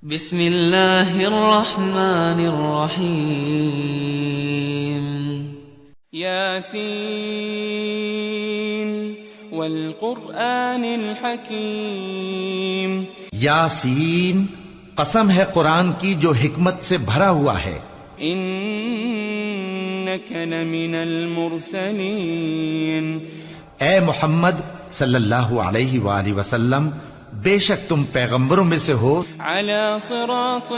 بسم اللہ الرحمن الرحیم یاسین والقرآن الحکیم یاسین، قسم ہے قرآن کی جو حکمت سے بھرا ہوا ہے. انک لمن المرسلین، اے محمد صلی اللہ علیہ وآلہ وسلم، بے شک تم پیغمبروں میں سے ہو، علی صراط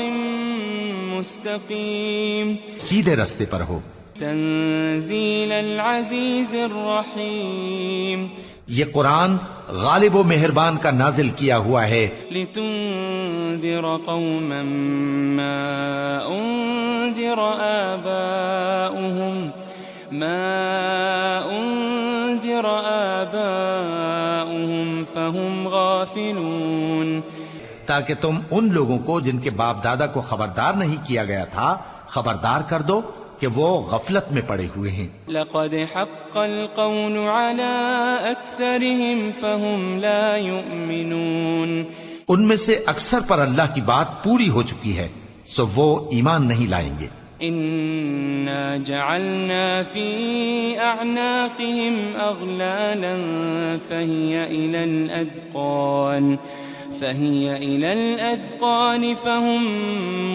مستقیم، سیدھے رستے پر ہو. تنزیل العزیز الرحیم، یہ قرآن غالب و مہربان کا نازل کیا ہوا ہے، لتنذر قوما ما انذر آباؤهم فهم غافلون، تاکہ تم ان لوگوں کو جن کے باپ دادا کو خبردار نہیں کیا گیا تھا خبردار کر دو کہ وہ غفلت میں پڑے ہوئے ہیں. لقد حق القول على اکثرهم فهم لا يؤمنون، ان میں سے اکثر پر اللہ کی بات پوری ہو چکی ہے سو وہ ایمان نہیں لائیں گے. انا جعلنا في اعناقهم اغلالا فهي الى الاذقان فهم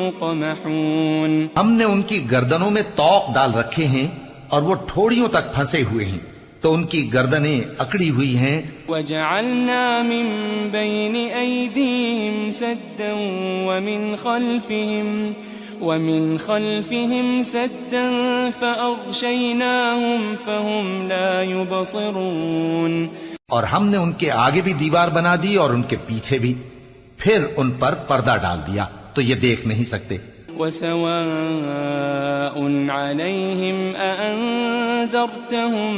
مقمحون، ہم نے ان کی گردنوں میں طوق ڈال رکھے ہیں اور وہ ٹھوڑیوں تک پھنسے ہوئے ہیں تو ان کی گردنیں اکڑی ہوئی ہیں. وجعلنا من بين ايديهم سدا ومن خلفهم سدا فأغشيناهم فهم لا يبصرون، اور ہم نے ان کے آگے بھی دیوار بنا دی اور ان کے پیچھے بھی، پھر ان پر پردہ ڈال دیا تو یہ دیکھ نہیں سکتے. وسواء عليهم أأنذرتهم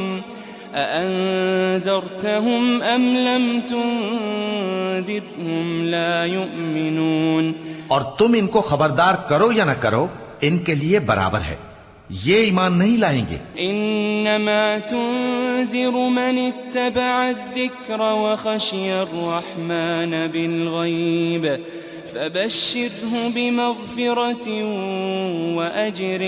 أم لم تنذرهم لا يؤمنون، اور تم ان کو خبردار کرو یا نہ کرو ان کے لیے برابر ہے، یہ ایمان نہیں لائیں گے. انما تنذر من اتبع الذکر وخشی الرحمن بالغیب فبشره بمغفرة وأجر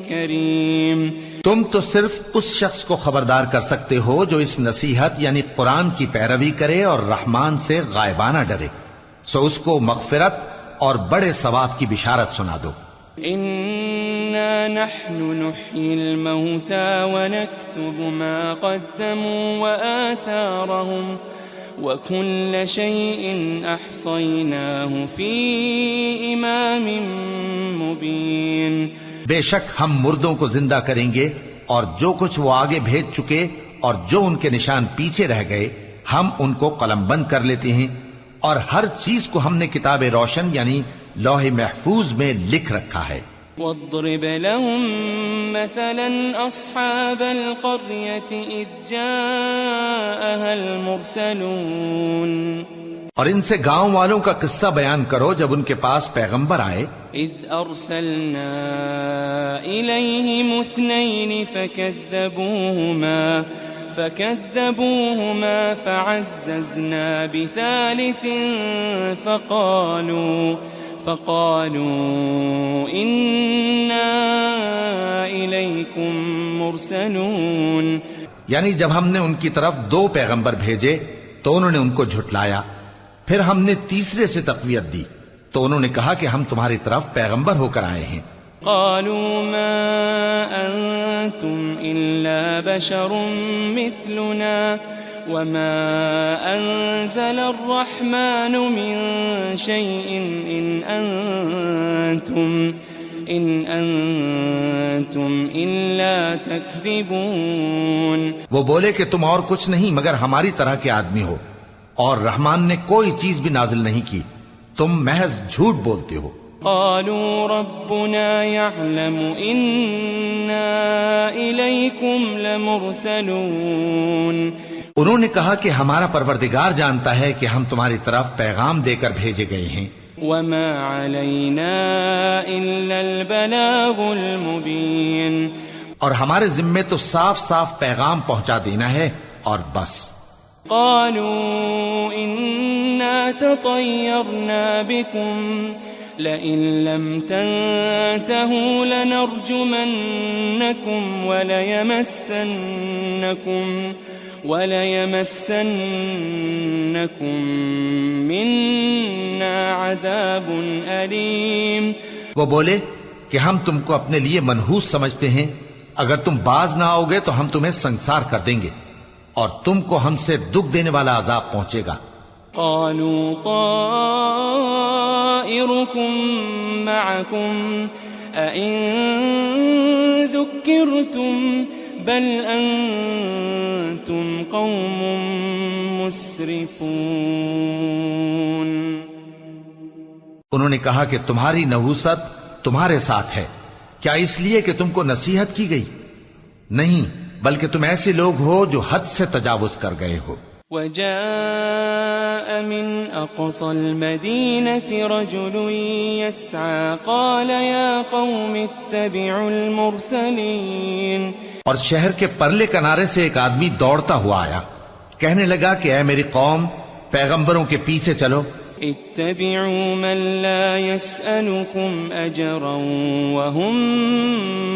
کریم، تم تو صرف اس شخص کو خبردار کر سکتے ہو جو اس نصیحت یعنی قرآن کی پیروی کرے اور رحمان سے غائبانہ ڈرے، سو اس کو مغفرت اور بڑے ثواب کی بشارت سنا دو. انا نحن نحيي الموتى ونكتب ما قدموا وآثارهم وكل شيء احصيناه في امام مبين، بے شک ہم مردوں کو زندہ کریں گے اور جو کچھ وہ آگے بھیج چکے اور جو ان کے نشان پیچھے رہ گئے ہم ان کو قلم بند کر لیتے ہیں، اور ہر چیز کو ہم نے کتاب روشن یعنی لوح محفوظ میں لکھ رکھا ہے. واضرب لهم مثلا اصحاب القرية اذ جاءها المرسلون، اور ان سے گاؤں والوں کا قصہ بیان کرو جب ان کے پاس پیغمبر آئے. اذ ارسلنا اليهم اثنين فكذبوهما فعززنا بثالث فقالوا إنا إليكم مرسلون، یعنی جب ہم نے ان کی طرف 2 پیغمبر بھیجے تو انہوں نے ان کو جھٹلایا، پھر ہم نے تیسرے سے تقویت دی تو انہوں نے کہا کہ ہم تمہاری طرف پیغمبر ہو کر آئے ہیں. قالوا ما أنتم إلا بشر مثلنا وما أنزل الرحمن من شيء إن أنتم إلا تكذبون، وہ بولے کہ تم اور کچھ نہیں مگر ہماری طرح کے آدمی ہو اور رحمان نے کوئی چیز بھی نازل نہیں کی، تم محض جھوٹ بولتے ہو. قالوا ربنا يعلم إنا إليكم لمرسلون، انہوں نے کہا کہ ہمارا پروردگار جانتا ہے کہ ہم تمہاری طرف پیغام دے کر بھیجے گئے ہیں. وما علينا إلا البلاغ المبين، اور ہمارے ذمے تو صاف صاف پیغام پہنچا دینا ہے اور بس. قالوا إنا تطيرنا بكم لئن لم تنتهوا لنرجمنكم وليمسنكم منا عذاب أليم. وہ بولے کہ ہم تم کو اپنے لیے منحوس سمجھتے ہیں، اگر تم باز نہ آؤ گے تو ہم تمہیں سنسار کر دیں گے اور تم کو ہم سے دکھ دینے والا عذاب پہنچے گا. قالوا طائركم معكم أئن ذكرتم بل أنتم قوم مسرفون. انہوں نے کہا کہ تمہاری نحوست تمہارے ساتھ ہے، کیا اس لیے کہ تم کو نصیحت کی گئی؟ نہیں، بلکہ تم ایسے لوگ ہو جو حد سے تجاوز کر گئے ہو. وجاء من أقصى المدينة رجل يسعى قال يا قوم اتبعوا المرسلين. اور شہر کے پرلے کنارے سے ایک آدمی دوڑتا ہوا آیا، کہنے لگا کہ اے میری قوم، پیغمبروں کے پیچھے چلو. اتبعوا من لا يسألكم أجرا وهم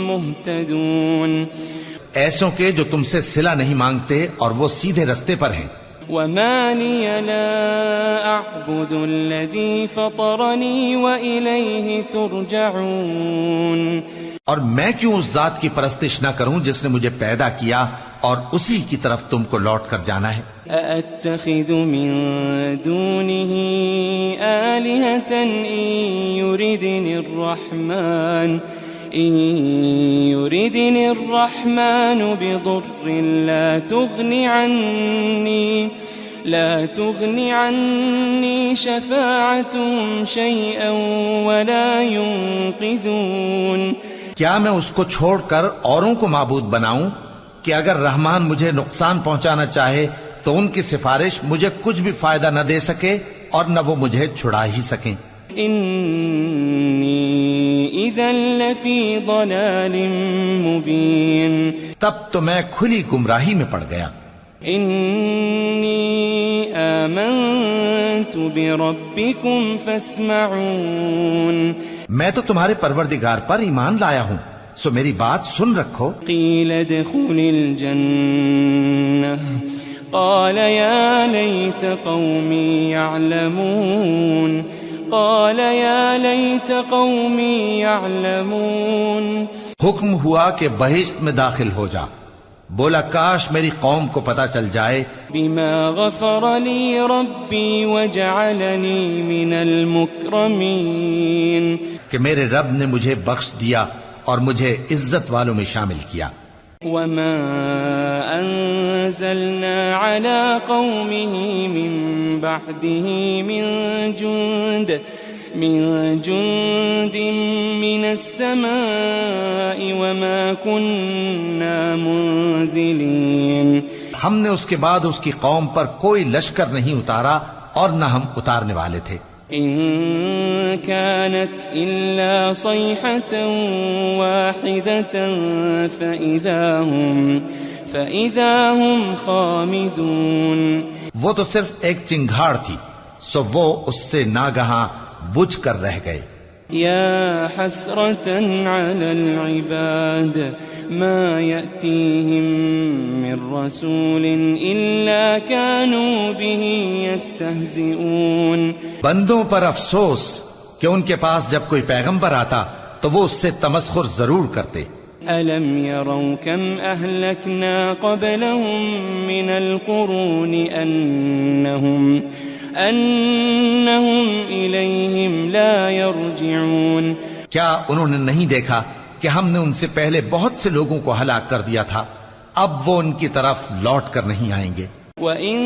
مهتدون. ایسوں کے جو تم سے صلہ نہیں مانگتے اور وہ سیدھے رستے پر ہیں. وما لي لا أعبد الذي فطرني وإليه ترجعون. اور میں کیوں اس ذات کی پرستش نہ کروں جس نے مجھے پیدا کیا اور اسی کی طرف تم کو لوٹ کر جانا ہے. أأتخذ من دونه آلهة إن يردني الرحمن بضر لا تغني عني شفاعتهم شيئا ولا ينقذون. کیا میں اس کو چھوڑ کر اوروں کو معبود بناؤں کہ اگر رحمان مجھے نقصان پہنچانا چاہے تو ان کی سفارش مجھے کچھ بھی فائدہ نہ دے سکے اور نہ وہ مجھے چھڑا ہی سکیں. انی اذا لفی ضلال مبین. تب تو میں کھلی گمراہی میں پڑ گیا. انی آمنت بربکم فاسمعون. میں تو تمہارے پروردگار پر ایمان لایا ہوں، سو میری بات سن رکھو. قیل ادخل الجنہ قال یا لیت قومی یعلمون. قال یا لیت قومی یعلمون. حکم ہوا کہ بہشت میں داخل ہو جا. بولا کاش میری قوم کو پتا چل جائے. بما غفر لی ربی وجعلنی من المکرمین. کہ میرے رب نے مجھے بخش دیا اور مجھے عزت والوں میں شامل کیا. وما انزلنا على قومه من بعده من جند من السماء وما كنا منزلين. ہم نے اس کے بعد اس کی قوم پر کوئی لشکر نہیں اتارا اور نہ ہم اتارنے والے تھے. إن كانت إلا صيحة واحدة فإذا هم خامدون. وہ تو صرف ایک چنگھاڑ تھی، سو وہ اس سے ناگہاں بجھ کر رہ گئے. يا حسرة على العباد ما يأتيهم من رسول إلا كانوا به يستهزئون. بندوں پر افسوس کہ ان کے پاس جب کوئی پیغمبر آتا تو وہ اس سے تمسخر ضرور کرتے. ألم يروا كم أهلكنا قبلهم من القرون أنهم إليهم لا يرجعون. کیا انہوں نے نہیں دیکھا کہ ہم نے ان سے پہلے بہت سے لوگوں کو ہلاک کر دیا تھا، اب وہ ان کی طرف لوٹ کر نہیں آئیں گے. وَإِن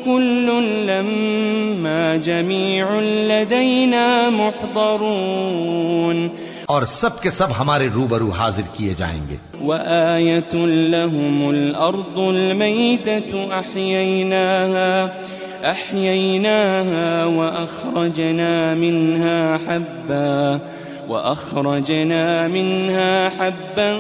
كُلٌّ لَمَّا جَمِيعٌ لَدَيْنَا مُحْضَرُونَ. اور سب کے سب ہمارے روبرو حاضر کیے جائیں گے. وَآيَةٌ لَهُمُ الْأَرْضُ الْمَيْتَةُ أَحْيَيْنَاهَا وَأَخْرَجْنَا مِنْهَا حَبًّا وأخرجنا منها حبا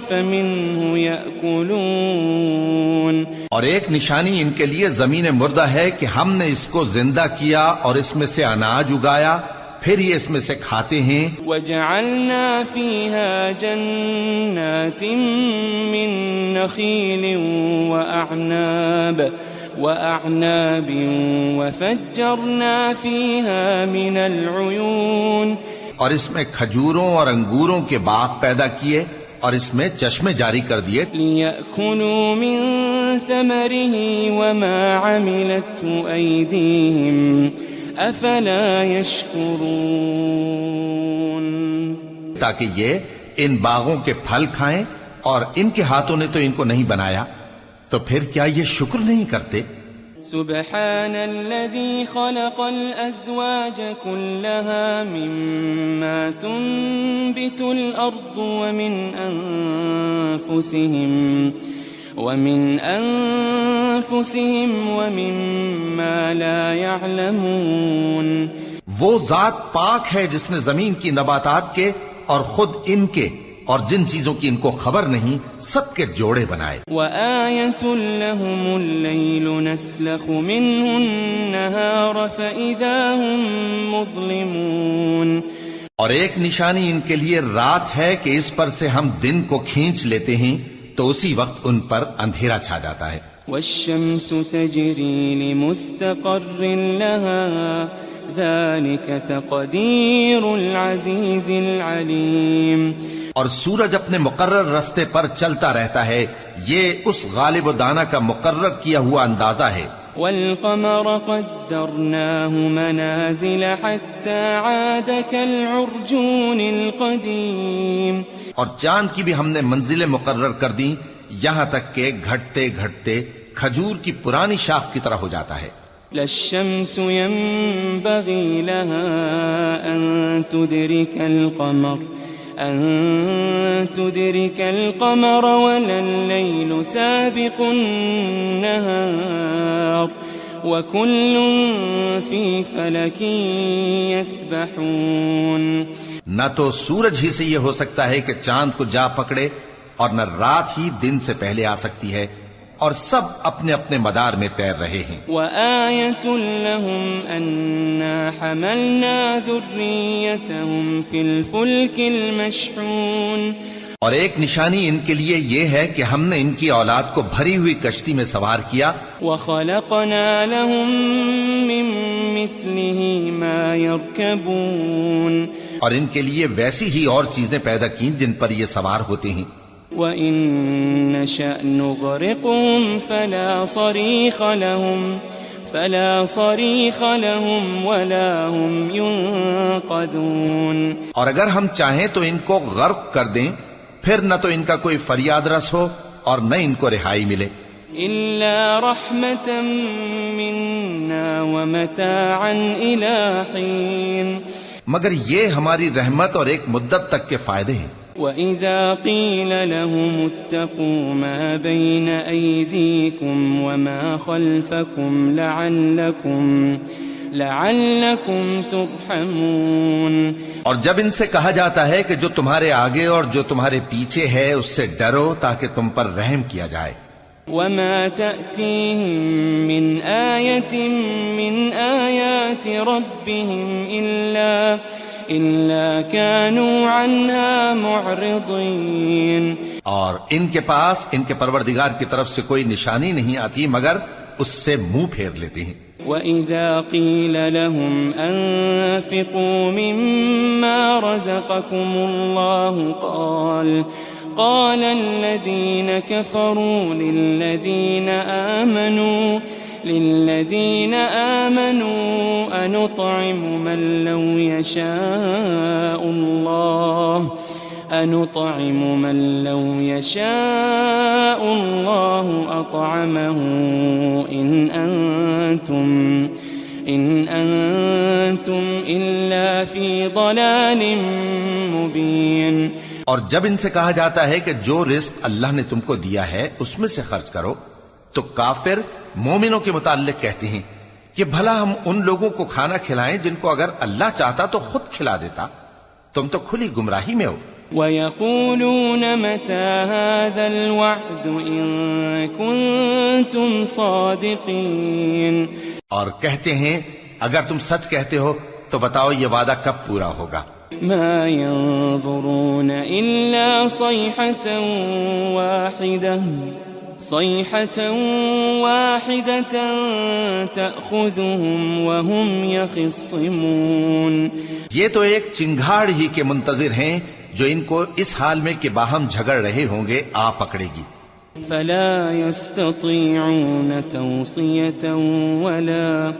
فمنه يأكلون. اور ایک نشانی ان کے لیے زمین مردہ ہے کہ ہم نے اس کو زندہ کیا اور اس میں سے اناج اگایا، پھر یہ اس میں سے کھاتے ہیں. وجعلنا فيها جنات من نخيل وأعناب وفجرنا فيها من العيون. اور اس میں کھجوروں اور انگوروں کے باغ پیدا کیے اور اس میں چشمے جاری کر دیے. لِيَأْكُلُوا مِن ثَمَرِهِ وَمَا عَمِلَتْهُ أَيْدِيهِمْ أَفَلَا يَشْكُرُونَ. تاکہ یہ ان باغوں کے پھل کھائیں، اور ان کے ہاتھوں نے تو ان کو نہیں بنایا، تو پھر کیا یہ شکر نہیں کرتے؟ سبحان الذي خلق الأزواج كلها مما تنبت الأرض ومن أنفسهم ومما لا يعلمون. وہ ذات پاک ہے جس نے زمین کی نباتات کے اور خود ان کے اور جن چیزوں کی ان کو خبر نہیں سب کے جوڑے بنائے. وَآيَةٌ لَهُمُ اللَّيْلُ نَسْلَخُ مِنْهُ النَّهَارَ فَإِذَا هُمْ مُظْلِمُونَ. اور ایک نشانی ان کے لیے رات ہے کہ اس پر سے ہم دن کو کھینچ لیتے ہیں تو اسی وقت ان پر اندھیرا چھا جاتا ہے. وَالشَّمْسُ تَجْرِي لِمُسْتَقَرٍّ لَهَا ذَلِكَ تَقْدِيرُ الْعَزِيزِ الْعَلِيمِ. اور سورج اپنے مقرر رستے پر چلتا رہتا ہے، یہ اس غالب و دانا کا مقرر کیا ہوا اندازہ ہے. وَالْقَمَرَ قَدَّرْنَاهُ مَنَازِلَ حَتَّى عَادَ كَالْعُرْجُونِ الْقَدِيمِ. اور چاند کی بھی ہم نے منزلیں مقرر کر دیں یہاں تک کہ گھٹتے گھٹتے کھجور کی پرانی شاخ کی طرح ہو جاتا ہے. لا الشمس ينبغي لها أن تدرك القمر ولا الليل سابق النهار وكل في فلك يسبحون. نہ تو سورج ہی سے یہ ہو سکتا ہے کہ چاند کو جا پکڑے، اور نہ رات ہی دن سے پہلے آ سکتی ہے، اور سب اپنے اپنے مدار میں تیر رہے ہیں. وَآيَةٌ لَهُمْ أَنَّا حَمَلْنَا ذُرِّيَّتَهُمْ فِي الْفُلْكِ الْمَشْحُونِ. اور ایک نشانی ان کے لیے یہ ہے کہ ہم نے ان کی اولاد کو بھری ہوئی کشتی میں سوار کیا. وَخَلَقْنَا لَهُم مِّن مِّثْلِهِ مَا يَرْكَبُونَ. اور ان کے لیے ویسی ہی اور چیزیں پیدا کی جن پر یہ سوار ہوتے ہیں. وَإِن نَّشَأْ نُغْرِقْهُمْ فَلَا صَرِيخَ لَهُمْ وَلَا هُمْ يُنقَذُونَ. اور اگر ہم چاہیں تو ان کو غرق کر دیں، پھر نہ تو ان کا کوئی فریاد رس ہو اور نہ ان کو رہائی ملے. إِلَّا رَحْمَةً مِنَّا وَمَتَاعًا إِلَى حِينٍ. مگر یہ ہماری رحمت اور ایک مدت تک کے فائدے ہیں. وَإِذَا قِيلَ لَهُمُ اتَّقُوا مَا بَيْنَ أَيْدِيكُمْ وَمَا خَلْفَكُمْ لَعَلَّكُمْ تُرْحَمُونَ. اور جب ان سے کہا جاتا ہے کہ جو تمہارے آگے اور جو تمہارے پیچھے ہے اس سے ڈرو تاکہ تم پر رحم کیا جائے. وَمَا تَأْتِيهِم مِّنْ آيَةٍ مِّنْ آيَاتِ رَبِّهِمْ إِلَّا كَانُوا عَنْهَا مُعْرِضِينَ. اور ان کے پاس ان کے پروردگار کی طرف سے کوئی نشانی نہیں آتی مگر اس سے منہ پھیر لیتے ہیں. وَإِذَا قِيلَ لَهُمْ أَنفِقُوا مِمَّا رَزَقَكُمُ اللَّهُ قال الذين كفروا للذين آمنوا أنطعم من لو يشاء الله أطعمه إن أنتم إلا في ضلال مبين. اور جب ان سے کہا جاتا ہے کہ جو رزق اللہ نے تم کو دیا ہے اس میں سے خرچ کرو، تو کافر مومنوں کے متعلق کہتے ہیں کہ بھلا ہم ان لوگوں کو کھانا کھلائیں جن کو اگر اللہ چاہتا تو خود کھلا دیتا. تم تو کھلی گمراہی میں ہو. وَيَقُولُونَ مَتَى هَذَا الْوَعْدُ إِن كُنتُمْ صَادِقِينَ. اور کہتے ہیں اگر تم سچ کہتے ہو تو بتاؤ یہ وعدہ کب پورا ہوگا. مَا يَنظُرُونَ إِلَّا صَيْحَةً وَاحِدَةً تَأْخُذُهُمْ وَهُمْ يَخِصِّمُونَ. یہ تو ایک چنگھاڑ ہی کے منتظر ہیں جو ان کو اس حال میں کہ باہم جھگڑ رہے ہوں گے آ پکڑے گی. فَلَا يَسْتَطِيعُونَ تَوْصِيَةً وَلَا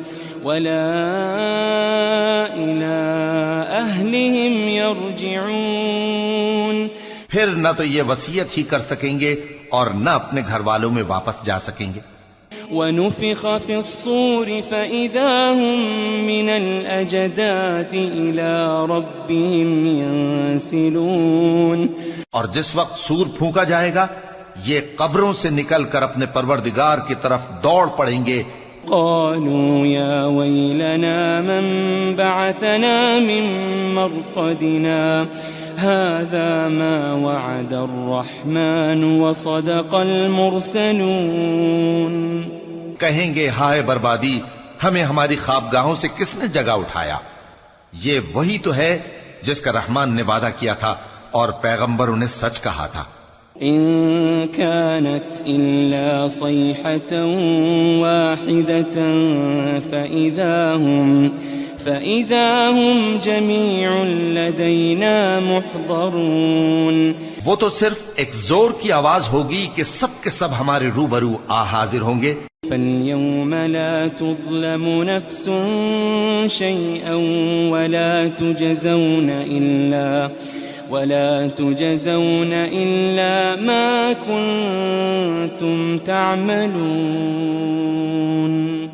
إِلَىٰ أَهْلِهِمْ يَرْجِعُونَ. پھر نہ تو یہ وصیت ہی کر سکیں گے اور نہ اپنے گھر والوں میں واپس جا سکیں گے. وَنُفِخَ فِي الصُّورِ فَإِذَا هُم مِّنَ الْأَجْدَاثِ إِلَىٰ رَبِّهِمْ يَنسِلُونَ. اور جس وقت سور پھونکا جائے گا یہ قبروں سے نکل کر اپنے پروردگار کی طرف دوڑ پڑیں گے. قالوا يا ويلنا من بعثنا من مرقدنا هذا ما وعد الرحمن وصدق المرسلون. کہیں گے ہائے بربادی، ہمیں ہماری خوابگاہوں سے کس نے جگہ اٹھایا. یہ وہی تو ہے جس کا رحمان نے وعدہ کیا تھا اور پیغمبروں نے سچ کہا تھا. إن كانت إلا صيحة واحدة فإذا هم جميع لدينا محضرون. وہ تو صرف ایک زور کی آواز ہوگی کہ سب کے سب ہمارے روبرو حاضر ہوں گے. فاليوم لا تظلم نفس شيئا ولا تجزون إلا ما كنتم تعملون.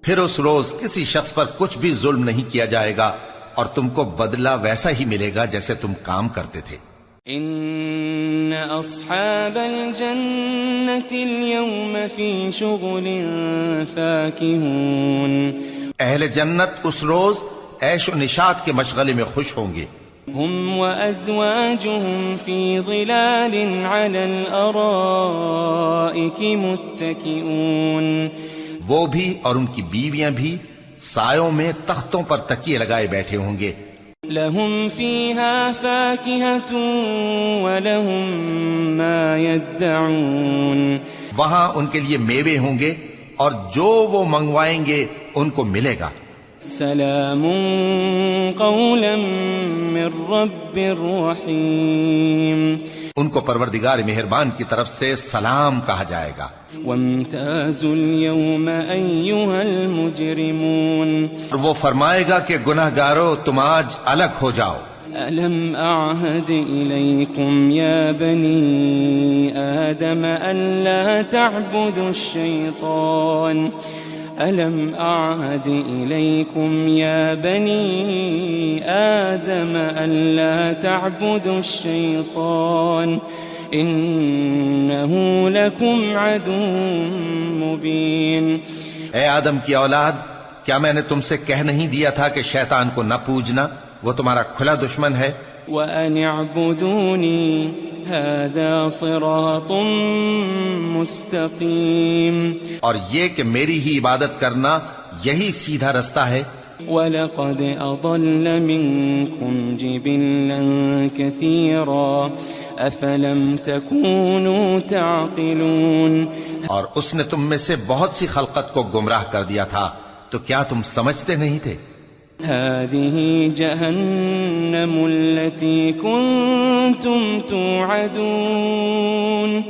پھر اس روز کسی شخص پر کچھ بھی ظلم نہیں کیا جائے گا اور تم کو بدلہ ویسا ہی ملے گا جیسے تم کام کرتے تھے. ان اصحاب الجنة اليوم في شغل فاكهون. اہل جنت اس روز عیش و نشاط کے مشغلے میں خوش ہوں گے. هم وازواجهم في ظلال على الارائك متكئون. وہ بھی اور ان کی بیویاں بھی سایوں میں تختوں پر تکیے لگائے بیٹھے ہوں گے. لهم فيها فاكهة ولهم ما يدعون. وہاں ان کے لیے میوے ہوں گے اور جو وہ منگوائیں گے ان کو ملے گا. سلام قولا من رب رحیم. ان کو پروردگار مہربان کی طرف سے سلام کہا جائے گا. وامتازوا اليوم ایھا المجرمون. اور وہ فرمائے گا کہ گناہگارو تم آج الگ ہو جاؤ. ألم أعهد إليكم يا بني آدم ألا تعبدوا الشيطان ألم أعهد إليكم يا بني آدم ألا تعبدوا الشيطان إنه لكم عدو مبين. اے آدم کی اولاد، کیا میں نے تم سے کہہ نہیں دیا تھا کہ شیطان کو نہ پوجنا، وہ تمہارا کھلا دشمن ہے. وَأَنِ اعْبُدُونِي هَذَا صِرَاطٌ مُسْتَقِيمٌ. اور یہ کہ میری ہی عبادت کرنا یہی سیدھا رستہ ہے. وَلَقَدْ أَضَلَّ مِنكُمْ جِبِلًّا كَثِيرًا أَفَلَمْ تَكُونُوا تَعْقِلُونَ. اور اس نے تم میں سے بہت سی خلقت کو گمراہ کر دیا تھا، تو کیا تم سمجھتے نہیں تھے؟ هذه جهنم التي كنتم توعدون.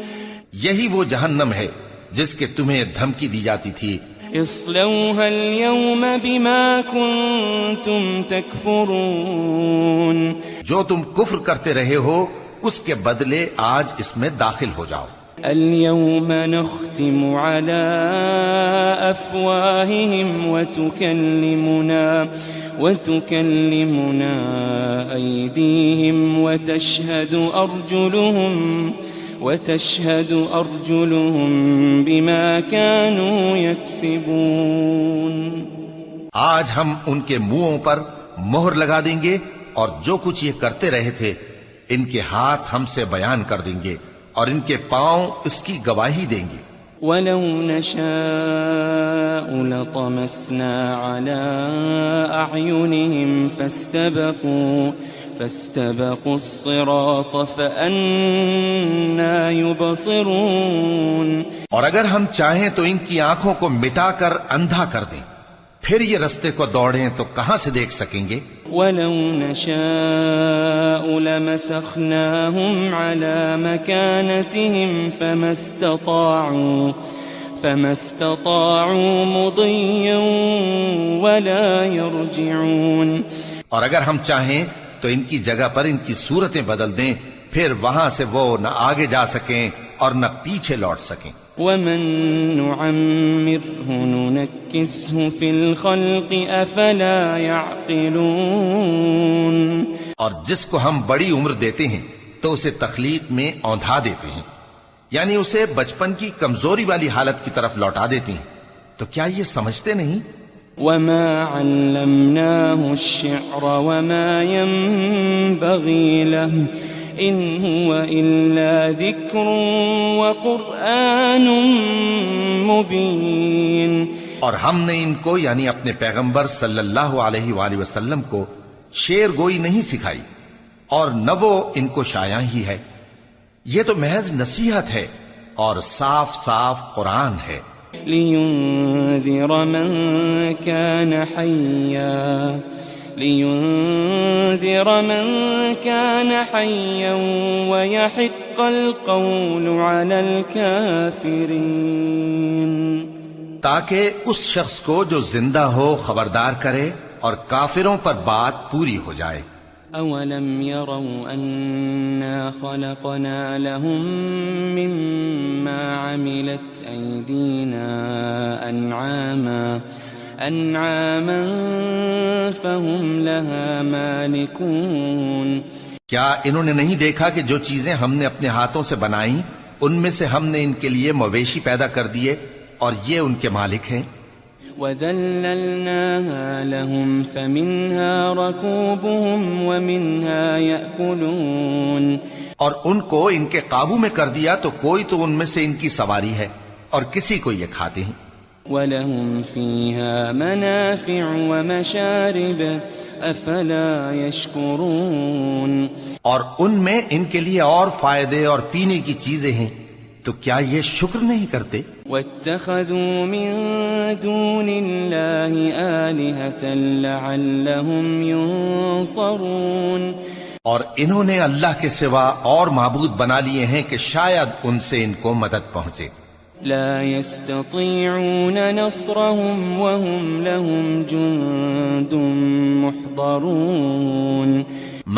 یہی وہ جہنم ہے جس کے تمہیں دھمکی دی جاتی تھی. اصلوها اليوم بما كنتم تكفرون. جو تم کفر کرتے رہے ہو اس کے بدلے آج اس میں داخل ہو جاؤ. اليوم نختم على أفواههم وتكلمنا أيديهم وتشهد أرجلهم بما كانوا يكسبون. آج ہم ان کے منہوں پر مہر لگا دیں گے اور جو کچھ یہ کرتے رہے تھے ان کے ہاتھ ہم سے بیان کر دیں گے اور ان کے پاؤں اس کی گواہی دیں گے. وَلَوْ نَشَاءُ لَطَمَسْنَا عَلَىٰ أَعْيُنِهِمْ فَاسْتَبَقُوا الصِّرَاطَ فَأَنَّىٰ يُبْصِرُونَ. اور اگر ہم چاہیں تو ان کی آنکھوں کو مٹا کر اندھا کر دیں، پھر یہ رستے کو دوڑیں تو کہاں سے دیکھ سکیں گے؟ وَلَوْ نَشَاءُ لَمَسَخْنَاهُمْ عَلَىٰ مَكَانَتِهِمْ فَمَا اسْتَطَاعُوا مُضِيًّا وَلَا يَرْجِعُونَ. اور اگر ہم چاہیں تو ان کی جگہ پر ان کی صورتیں بدل دیں، پھر وہاں سے وہ نہ آگے جا سکیں اور نہ پیچھے لوٹ سکیں. وَمَن نُّعَمِّرْهُ نُنَكِّسْهُ فِي الْخَلْقِ أَفَلَا يَعْقِلُونَ. اور جس کو ہم بڑی عمر دیتے ہیں تو اسے تخلیق میں اوندھا دیتے ہیں، یعنی اسے بچپن کی کمزوری والی حالت کی طرف لوٹا دیتے ہیں. تو کیا یہ سمجھتے نہیں؟ وَمَا عَلَّمْنَاهُ الشِّعْرَ وَمَا يَنبَغِي لَهُ إِنْ هُوَ إِلَّا ذِكْرٌ وَقُرْآنٌ مُبِينٌ. اور ہم نے ان کو یعنی اپنے پیغمبر صلی اللہ علیہ وآلہ وسلم کو شعر گوئی نہیں سکھائی، اور نہ وہ ان کو شایع ہی ہے. یہ تو محض نصیحت ہے اور صاف صاف قرآن ہے. لِيُنذِرَ مَن كَانَ حَيًّا وَيَحِقَّ الْقَوْلُ عَلَى الْكَافِرِينَ. تاکہ اس شخص کو جو زندہ ہو خبردار کرے اور کافروں پر بات پوری ہو جائے. أَوَلَمْ يَرَوْا أَنَّا خَلَقْنَا لَهُم مِّمَّا عَمِلَتْ أَيْدِينَا أَنْعَامًا فَهُمْ لَهَا مَالِكُونَ. کیا انہوں نے نہیں دیکھا کہ جو چیزیں ہم نے اپنے ہاتھوں سے بنائیں ان میں سے ہم نے ان کے لیے مویشی پیدا کر دیے اور یہ ان کے مالک ہیں. وَذَلَّلْنَاهَا لَهُمْ فَمِنْهَا رَكُوبُهُمْ وَمِنْهَا يَأْكُلُونَ. اور ان کو ان کے قابو میں کر دیا تو کوئی تو ان میں سے ان کی سواری ہے اور کسی کو یہ کھاتے ہیں. وَلَهُمْ فِيهَا مَنَافِعُ وَمَشَارِبُ أَفَلَا يَشْكُرُونَ. اور ان میں ان کے لیے اور فائدے اور پینے کی چیزیں ہیں، تو کیا یہ شکر نہیں کرتے؟ وَاتَّخَذُوا مِن دُونِ اللَّهِ آلِهَةً لَعَلَّهُمْ يُنصَرُونَ. اور انہوں نے اللہ کے سوا اور معبود بنا لیے ہیں کہ شاید ان سے ان کو مدد پہنچے. لا يستطيعون نصرهم وهم لهم جند محضرون.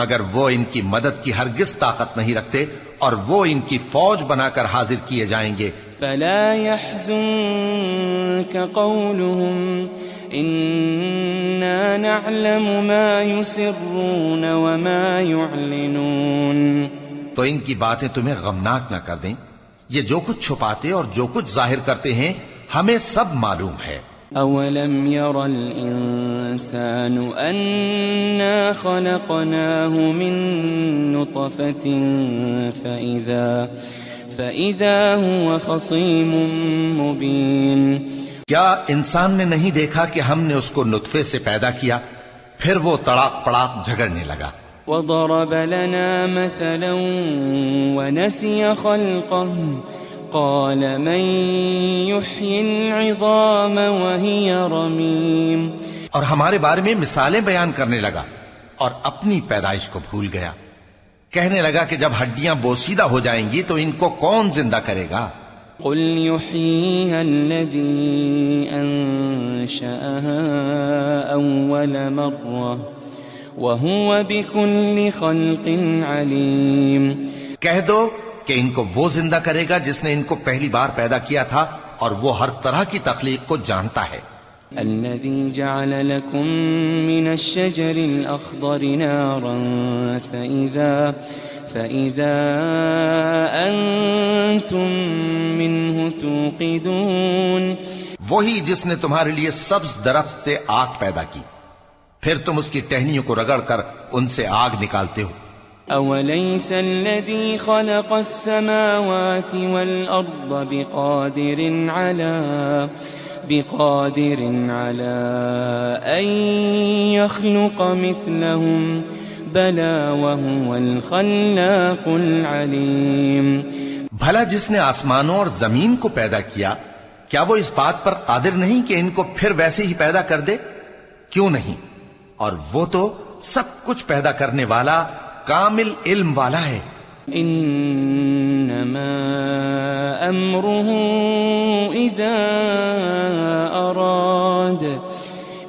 مگر وہ ان کی مدد کی ہرگز طاقت نہیں رکھتے اور وہ ان کی فوج بنا کر حاضر کیے جائیں گے. فلا يحزنك قولهم إنا نعلم ما يسرون وما يعلنون. تو ان کی باتیں تمہیں غمناک نہ کر دیں. یہ جو کچھ چھپاتے اور جو کچھ ظاہر کرتے ہیں ہمیں سب معلوم ہے. أَوَلَمْ يَرَ الْإِنسَانُ أَنَّا خَلَقْنَاهُ مِن نُّطْفَةٍ فَإِذَا هُوَ خَصِيمٌ مُّبِينٌ. کیا انسان نے نہیں دیکھا کہ ہم نے اس کو نطفے سے پیدا کیا، پھر وہ تڑاک پڑاک جھگڑنے لگا. وَضَرَبَ لَنَا مَثَلًا وَنَسِيَ خَلْقَهُ قَالَ مَن يُحْيِي الْعِظَامَ وَهِيَ رَمِيمٌ. اور ہمارے بارے میں مثالیں بیان کرنے لگا اور اپنی پیدائش کو بھول گیا. کہنے لگا کہ جب ہڈیاں بوسیدہ ہو جائیں گی تو ان کو کون زندہ کرے گا؟ قُلْ يُحْيِيهَا الَّذِي أَنشَأَهَا أَوَّلَ مَرَّةٍ وَهُوَ بِكُلِّ خَلْقٍ عَلِيمٌ. کہہ دو کہ ان کو وہ زندہ کرے گا جس نے ان کو پہلی بار پیدا کیا تھا اور وہ ہر طرح کی تخلیق کو جانتا ہے. الذي جعل لكم من الشجر الأخضر نارا فإذا أنتم منه توقدون. وہی جس نے تمہارے لیے سبز درخت سے آگ پیدا کی، پھر تم اس کی ٹہنیوں کو رگڑ کر ان سے آگ نکالتے ہو. أوليس الذي خلق السماوات والأرض بقادر على أن يخلق مثلهم بلى وهو الخلاق العليم. بھلا جس نے آسمانوں اور زمین کو پیدا کیا کیا وہ اس بات پر قادر نہیں کہ ان کو پھر ویسے ہی پیدا کر دے؟ کیوں نہیں؟ اور وہ تو سب کچھ پیدا کرنے والا کامل علم والا ہے. انما امره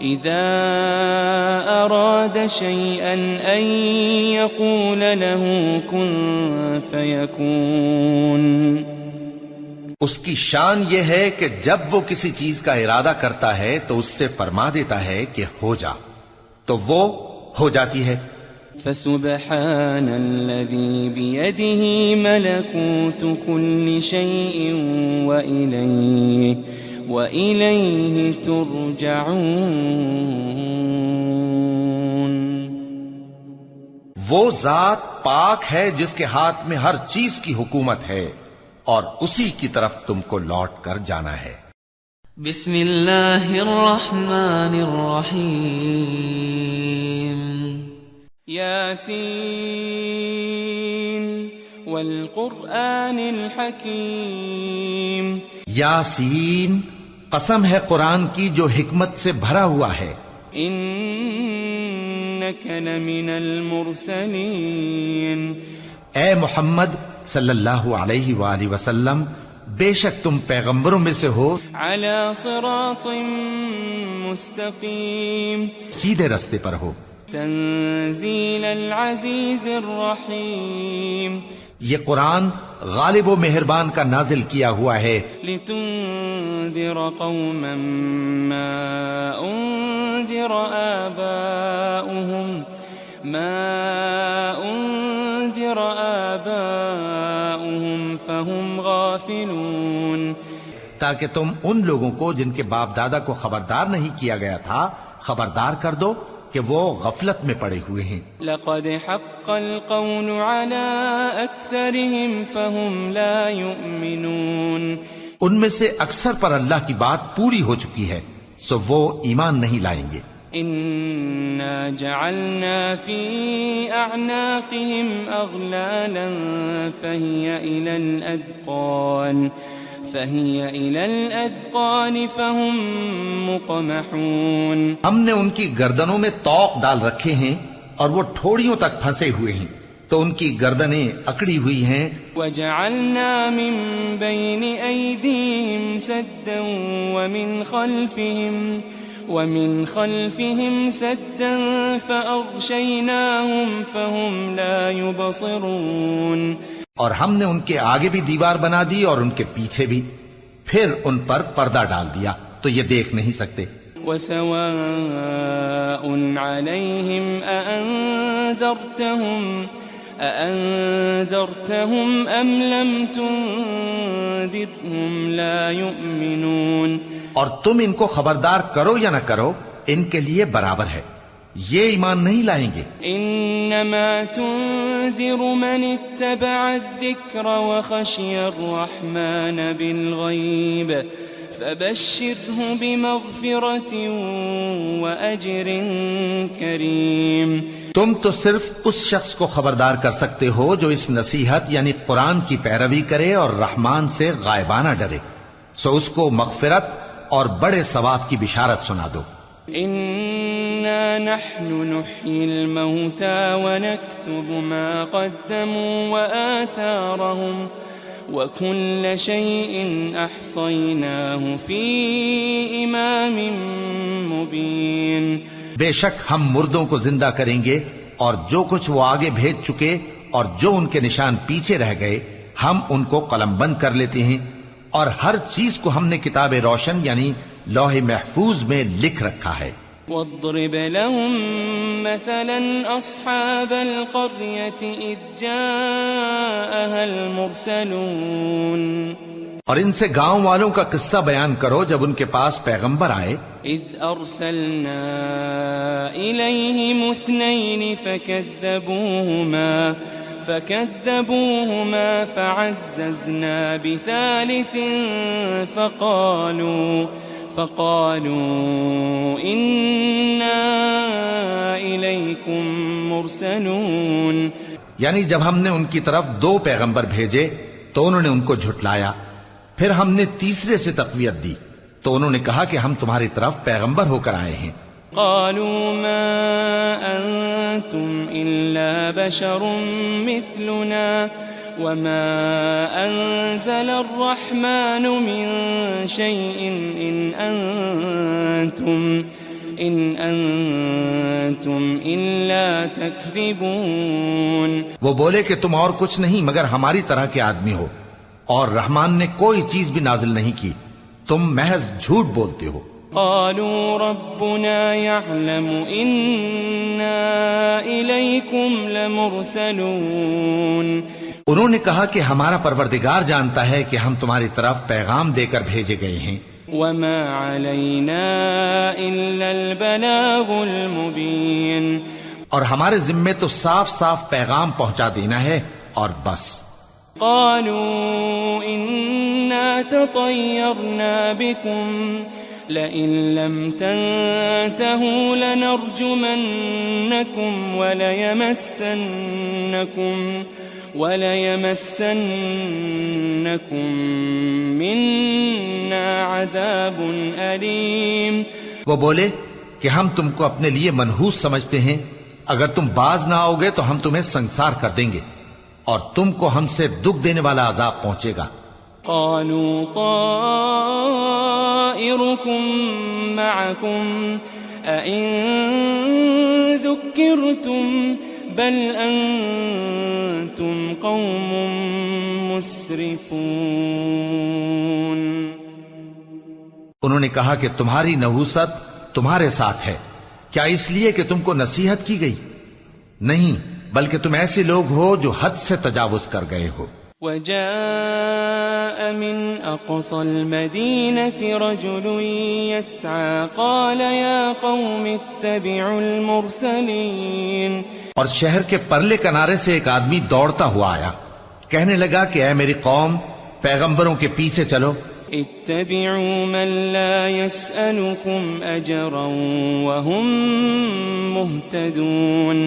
اذا اراد شيئا ان يقول له كن فيكون. اس کی شان یہ ہے کہ جب وہ کسی چیز کا ارادہ کرتا ہے تو اس سے فرما دیتا ہے کہ ہو جا، تو وہ ہو جاتی ہے. فسبحان الذي بيده ملكوت كل شيء وإليه ترجعون. وہ ذات پاک ہے جس کے ہاتھ میں ہر چیز کی حکومت ہے اور اسی کی طرف تم کو لوٹ کر جانا ہے. بسم اللہ الرحمن الرحیم. یاسین والقرآن الحکیم. یاسین، قسم ہے قرآن کی جو حکمت سے بھرا ہوا ہے. انک لمن المرسلین. اے محمد صلی اللہ علیہ وآلہ وسلم، بے شک تم پیغمبروں میں سے ہو. علی صراط مستقیم. سیدھے رستے پر ہو. تنزیل العزیز الرحیم. یہ قرآن غالب و مہربان کا نازل کیا ہوا ہے. لتنذر قوما ما انذر آباؤهم فهم غافلون. تاکہ تم ان لوگوں کو جن کے باپ دادا کو خبردار نہیں کیا گیا تھا خبردار کر دو کہ وہ غفلت میں پڑے ہوئے ہیں. لقد حق القول على اکثرهم فهم لا يؤمنون. ان میں سے اکثر پر اللہ کی بات پوری ہو چکی ہے سو وہ ایمان نہیں لائیں گے. انا جعلنا في اعناقهم اغلالا فهي الى الاذقان فهم مقمحون. ہم نے ان کی گردنوں میں طوق ڈال رکھے ہیں اور وہ ٹھوڑیوں تک پھنسے ہوئے ہیں تو ان کی گردنیں اکڑی ہوئی ہیں. وجعلنا من بين ايديهم سدا ومن خلفهم سدا فأغشيناهم فهم لا يبصرون. اور ہم نے ان کے آگے بھی دیوار بنا دی اور ان کے پیچھے بھی، پھر ان پر پردہ ڈال دیا تو یہ دیکھ نہیں سکتے. وسواء عليهم أأنذرتهم أم لم تنذرهم لا يؤمنون. اور تم ان کو خبردار کرو یا نہ کرو ان کے لیے برابر ہے، یہ ایمان نہیں لائیں گے. انما تنذر من اتبع الذکر وخشی الرحمن بالغیب فبشره بمغفرة وأجر کریم. تم تو صرف اس شخص کو خبردار کر سکتے ہو جو اس نصیحت یعنی قرآن کی پیروی کرے اور رحمان سے غائبانہ ڈرے، سو اس کو مغفرت اور بڑے ثواب کی بشارت سنا دو. انا نحن نحيي الموتى ونكتب ما قدموا وآثارهم وكل شيء احصيناه في امام مبين. بے شک ہم مردوں کو زندہ کریں گے اور جو کچھ وہ آگے بھیج چکے اور جو ان کے نشان پیچھے رہ گئے ہم ان کو قلم بند کر لیتے ہیں اور ہر چیز کو ہم نے کتاب روشن یعنی لوح محفوظ میں لکھ رکھا ہے. واضرب لهم مثلا اصحاب القرية اذ جاءها المرسلون. اور ان سے گاؤں والوں کا قصہ بیان کرو جب ان کے پاس پیغمبر آئے. اذ ارسلنا إليهم اثنين فكذبوهما فعززنا بثالث فقالوا إنا إليكم مرسلون. یعنی جب ہم نے ان کی طرف 2 پیغمبر بھیجے تو انہوں نے ان کو جھٹلایا، پھر ہم نے تیسرے سے تقویت دی تو انہوں نے کہا کہ ہم تمہاری طرف پیغمبر ہو کر آئے ہیں. قالوا ما أنتم إلا بشر مثلنا وما أنزل الرحمن من شيء إن أنتم إلا تكذبون. وہ بولے کہ تم اور کچھ نہیں مگر ہماری طرح کے آدمی ہو، اور رحمان نے کوئی چیز بھی نازل نہیں کی، تم محض جھوٹ بولتے ہو. قالوا ربنا يعلم إنا إليكم لمرسلون. انہوں نے کہا کہ ہمارا پروردگار جانتا ہے کہ ہم تمہاری طرف پیغام دے کر بھیجے گئے ہیں. وما علينا إلا البلاغ المبين. اور ہمارے ذمے تو صاف صاف پیغام پہنچا دینا ہے اور بس. قالوا إنا تطيرنا بكم لئن لم تنتهوا لنرجمنكم وليمسنكم منا عذاب أليم. وہ بولے کہ ہم تم کو اپنے لیے منحوس سمجھتے ہیں، اگر تم باز نہ آؤ گے تو ہم تمہیں سنسار کر دیں گے اور تم کو ہم سے دکھ دینے والا عذاب پہنچے گا. قالوا طائركم معكم أئن ذكرتم بل أنتم قوم مسرفون. انہوں نے کہا کہ تمہاری نحوست تمہارے ساتھ ہے، کیا اس لیے کہ تم کو نصیحت کی گئی؟ نہیں، بلکہ تم ایسے لوگ ہو جو حد سے تجاوز کر گئے ہو. وجاء من أقصى المدينة رجل يسعى قال يا قوم اتبعوا المرسلين. اور شہر کے پرلے کنارے سے ایک آدمی دوڑتا ہوا آیا، کہنے لگا کہ اے میری قوم، پیغمبروں کے پیچھے چلو. اتبعوا من لا يسألكم أجرا وهم مهتدون.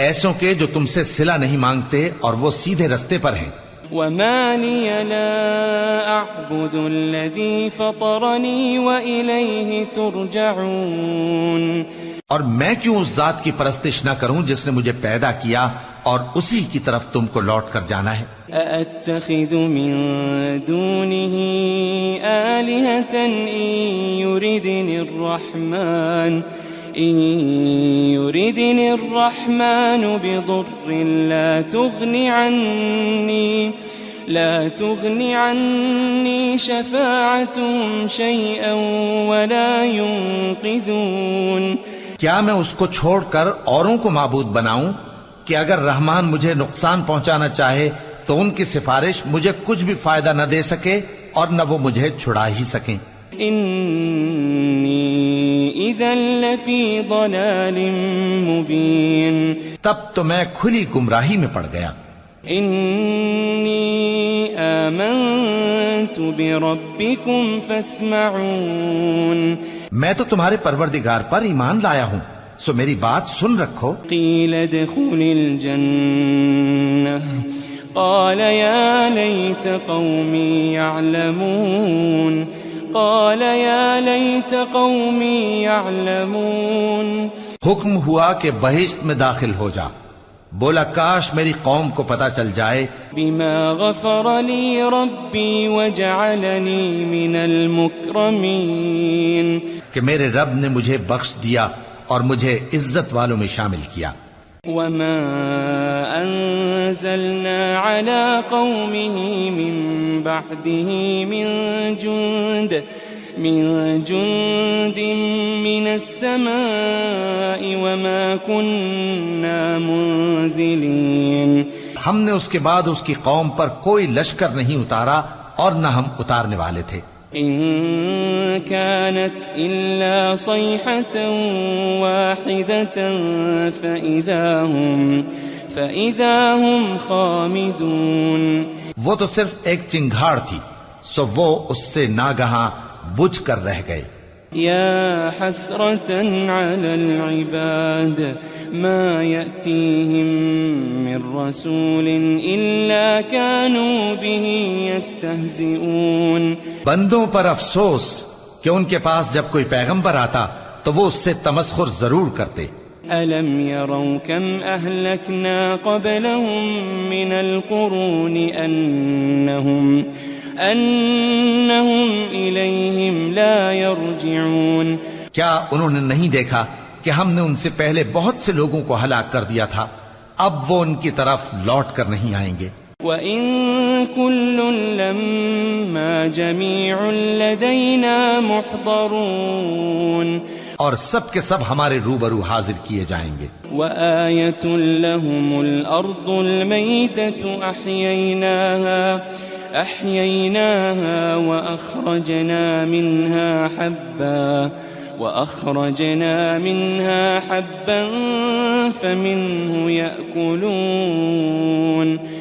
ایسوں کے جو تم سے صلہ نہیں مانگتے اور وہ سیدھے رستے پر ہیں. وما لي لا أعبد الذي فطرني وإليه ترجعون. اور میں کیوں اس ذات کی پرستش نہ کروں جس نے مجھے پیدا کیا اور اسی کی طرف تم کو لوٹ کر جانا ہے. أأتخذ من دونه آلهة إن يردني الرحمن بضر لا تغني عني شفاعتهم شيئا ولا ينقذون. کیا میں اس کو چھوڑ کر اوروں کو معبود بناؤں کہ اگر رحمان مجھے نقصان پہنچانا چاہے تو ان کی سفارش مجھے کچھ بھی فائدہ نہ دے سکے اور نہ وہ مجھے چھڑا ہی سکیں. انی اذا لفی ضلال مبین. تب تو میں کھلی گمراہی میں پڑ گیا. انی آمنت بربکم فاسمعون. میں تو تمہارے پروردگار پر ایمان لایا ہوں، سو میری بات سن رکھو. قیل ادخل الجنہ قال یا لیت قومی یعلمون. حکم ہوا کہ بہشت میں داخل ہو جا. بولا کاش میری قوم کو پتا چل جائے. بما غفر لی ربی وجعلنی من المکرمین. کہ میرے رب نے مجھے بخش دیا اور مجھے عزت والوں میں شامل کیا. وما أنزلنا على قومه من بعده من جند من السماء وما كنا منزلين. ہم نے اس کے بعد اس کی قوم پر کوئی لشکر نہیں اتارا اور نہ ہم اتارنے والے تھے. إن كانت إلا صيحة واحدة فإذا هم خامدون. وہ تو صرف ایک چنگھاڑ تھی، سو وہ اس سے ناگہاں بجھ کر رہ گئے. يا حسرة على العباد ما يأتيهم من رسول إلا كانوا به يستهزئون. بندوں پر افسوس کہ ان کے پاس جب کوئی پیغمبر آتا تو وہ اس سے تمسخر ضرور کرتے. ألم يروا كم أهلكنا قبلهم من القرون أنهم إليهم لا يرجعون. کیا انہوں نے نہیں دیکھا کہ ہم نے ان سے پہلے بہت سے لوگوں کو ہلاک کر دیا تھا، اب وہ ان کی طرف لوٹ کر نہیں آئیں گے. وَإِن كُلٌّ لَمَّا جَمِيعٌ لَدَيْنَا مُحْضَرُونَ. اور سب کے سب ہمارے روبرو حاضر کیے جائیں گے. وَآيَةٌ لَهُمُ الْأَرْضُ الْمَيْتَةُ أَحْيَيْنَاهَا وَأَخْرَجْنَا مِنْهَا حَبًّا فَمِنْهُ يَأْكُلُونَ.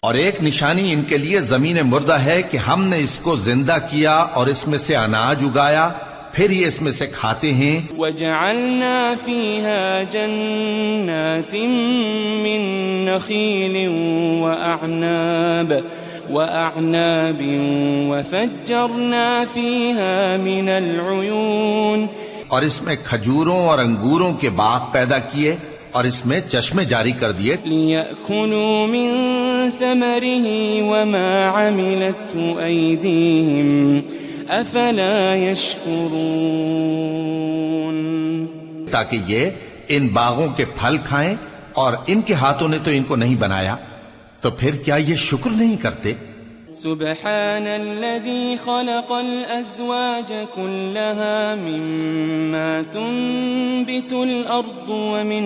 اور ایک نشانی ان کے لیے زمین مردہ ہے کہ ہم نے اس کو زندہ کیا اور اس میں سے اناج اگایا، پھر یہ اس میں سے کھاتے ہیں. وَجَعَلْنَا فِيهَا جَنَّاتٍ مِّن نَخِيلٍ وَأَعْنَابٍ وَفَجَّرْنَا فِيهَا مِنَ الْعُيُونِ. اور اس میں کھجوروں اور انگوروں کے باغ پیدا کیے اور اس میں چشمے جاری کر دیے. لِيَأْكُلُوا مِن ثَمَرِهِ وَمَا عَمِلَتْهُ أَيْدِيهِمْ أَفَلَا يَشْكُرُونَ. تاکہ یہ ان باغوں کے پھل کھائیں، اور ان کے ہاتھوں نے تو ان کو نہیں بنایا، تو پھر کیا یہ شکر نہیں کرتے؟ سبحان الذي خلق الأزواج كلها مما تنبت الأرض ومن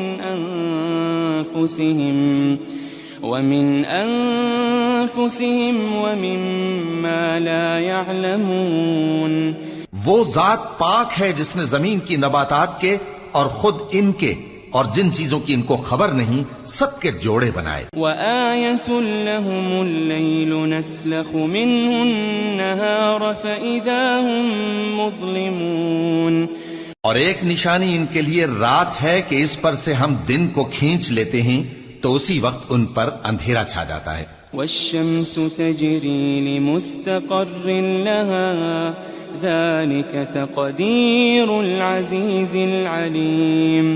أنفسهم ومما لا يعلمون. وہ ذات پاک ہے جس نے زمین کی نباتات کے اور خود ان کے اور جن چیزوں کی ان کو خبر نہیں سب کے جوڑے بنائے. وَآيَةٌ لَهُمُ اللَّيْلُ نَسْلَخُ مِنْهُ النَّهَارَ فَإِذَا هُمْ مُظْلِمُونَ. اور ایک نشانی ان کے لیے رات ہے کہ اس پر سے ہم دن کو کھینچ لیتے ہیں تو اسی وقت ان پر اندھیرا چھا جاتا ہے. وَالشَّمْسُ تَجْرِي لِمُسْتَقَرٍّ لَهَا ذَلِكَ تَقْدِيرُ الْعَزِيزِ الْعَلِيمِ.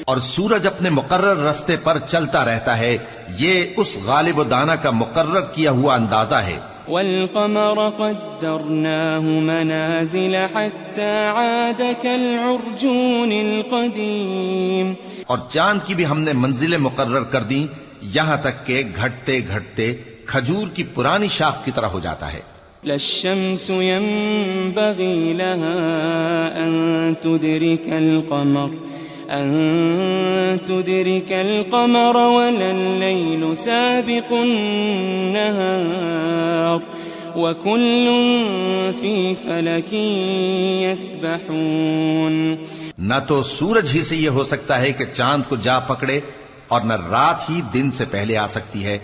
اور سورج اپنے مقرر رستے پر چلتا رہتا ہے، یہ اس غالب و دانا کا مقرر کیا ہوا اندازہ ہے. وَالْقَمَرَ قَدَّرْنَاهُ مَنَازِلَ حَتَّى عَادَ كَالْعُرْجُونِ الْقَدِيمِ. اور چاند کی بھی ہم نے منزلیں مقرر کر دیں، یہاں تک کہ گھٹتے گھٹتے کھجور کی پرانی شاخ کی طرح ہو جاتا ہے. لَا الشَّمْسُ يَنبَغِي لَهَا أن تدرك القمر ولا الليل سابق النهار وكل في فلك يسبحون. نہ تو سورج ہی سے یہ ہو سکتا ہے کہ چاند کو جا پکڑے، اور نہ رات ہی دن سے پہلے آ سکتی ہے،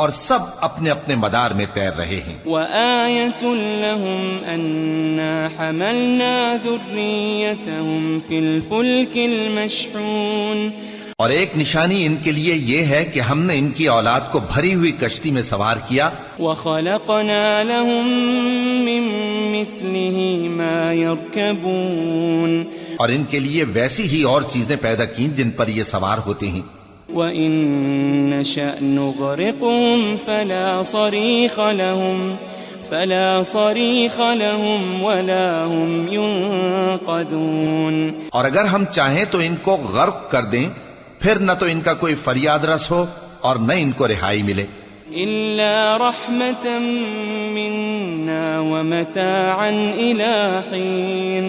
اور سب اپنے اپنے مدار میں تیر رہے ہیں. وَآيَةٌ لَهُمْ أَنَّا حَمَلْنَا ذُرِّيَّتَهُمْ فِي الْفُلْكِ الْمَشْحُونِ. اور ایک نشانی ان کے لیے یہ ہے کہ ہم نے ان کی اولاد کو بھری ہوئی کشتی میں سوار کیا. وَخَلَقْنَا لَهُم مِّن مِّثْلِهِ مَا يَرْكَبُونَ. اور ان کے لیے ویسی ہی اور چیزیں پیدا کی جن پر یہ سوار ہوتے ہیں. وَإِن نَّشَأْ نُغْرِقْهُمْ فَلَا صَرِيخَ لَهُمْ وَلَا هُمْ يُنقَذُونَ. اور اگر ہم چاہیں تو ان کو غرق کر دیں، پھر نہ تو ان کا کوئی فریاد رس ہو اور نہ ان کو رہائی ملے. إِلَّا رَحْمَةً مِّنَّا وَمَتَاعًا إِلَىٰ حِينٍ.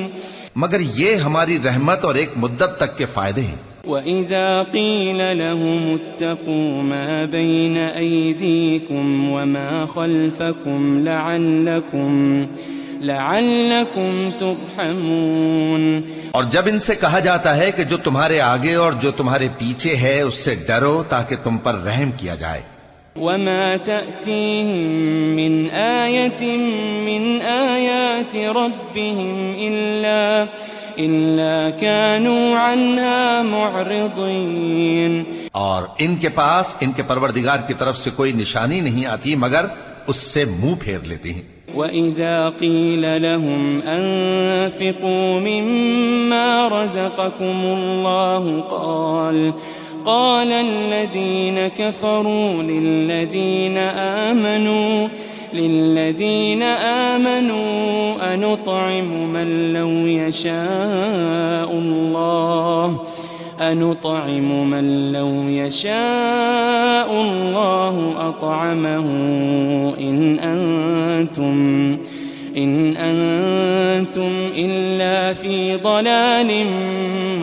مگر یہ ہماری رحمت اور ایک مدت تک کے فائدے ہیں. وَإِذَا قِيلَ لَهُمُ اتَّقُوا مَا بَيْنَ أَيْدِيكُمْ وَمَا خَلْفَكُمْ لعلكم ترحمون. اور جب ان سے کہا جاتا ہے کہ جو تمہارے آگے اور جو تمہارے پیچھے ہے اس سے ڈرو تاکہ تم پر رحم کیا جائے. وما تأتيهم من آية من آيات ربهم إلا كانوا عنها معرضين. اور ان کے پاس ان کے پروردگار کی طرف سے کوئی نشانی نہیں آتی مگر اس سے منہ پھیر لیتے ہیں. وَإِذَا قِيلَ لَهُمْ أَنفِقُوا مِمَّا رَزَقَكُمُ اللَّهُ قال الذين كفروا للذين آمنوا أنطعم من لو يشاء الله أطعمه إن أنتم إلا في ضلال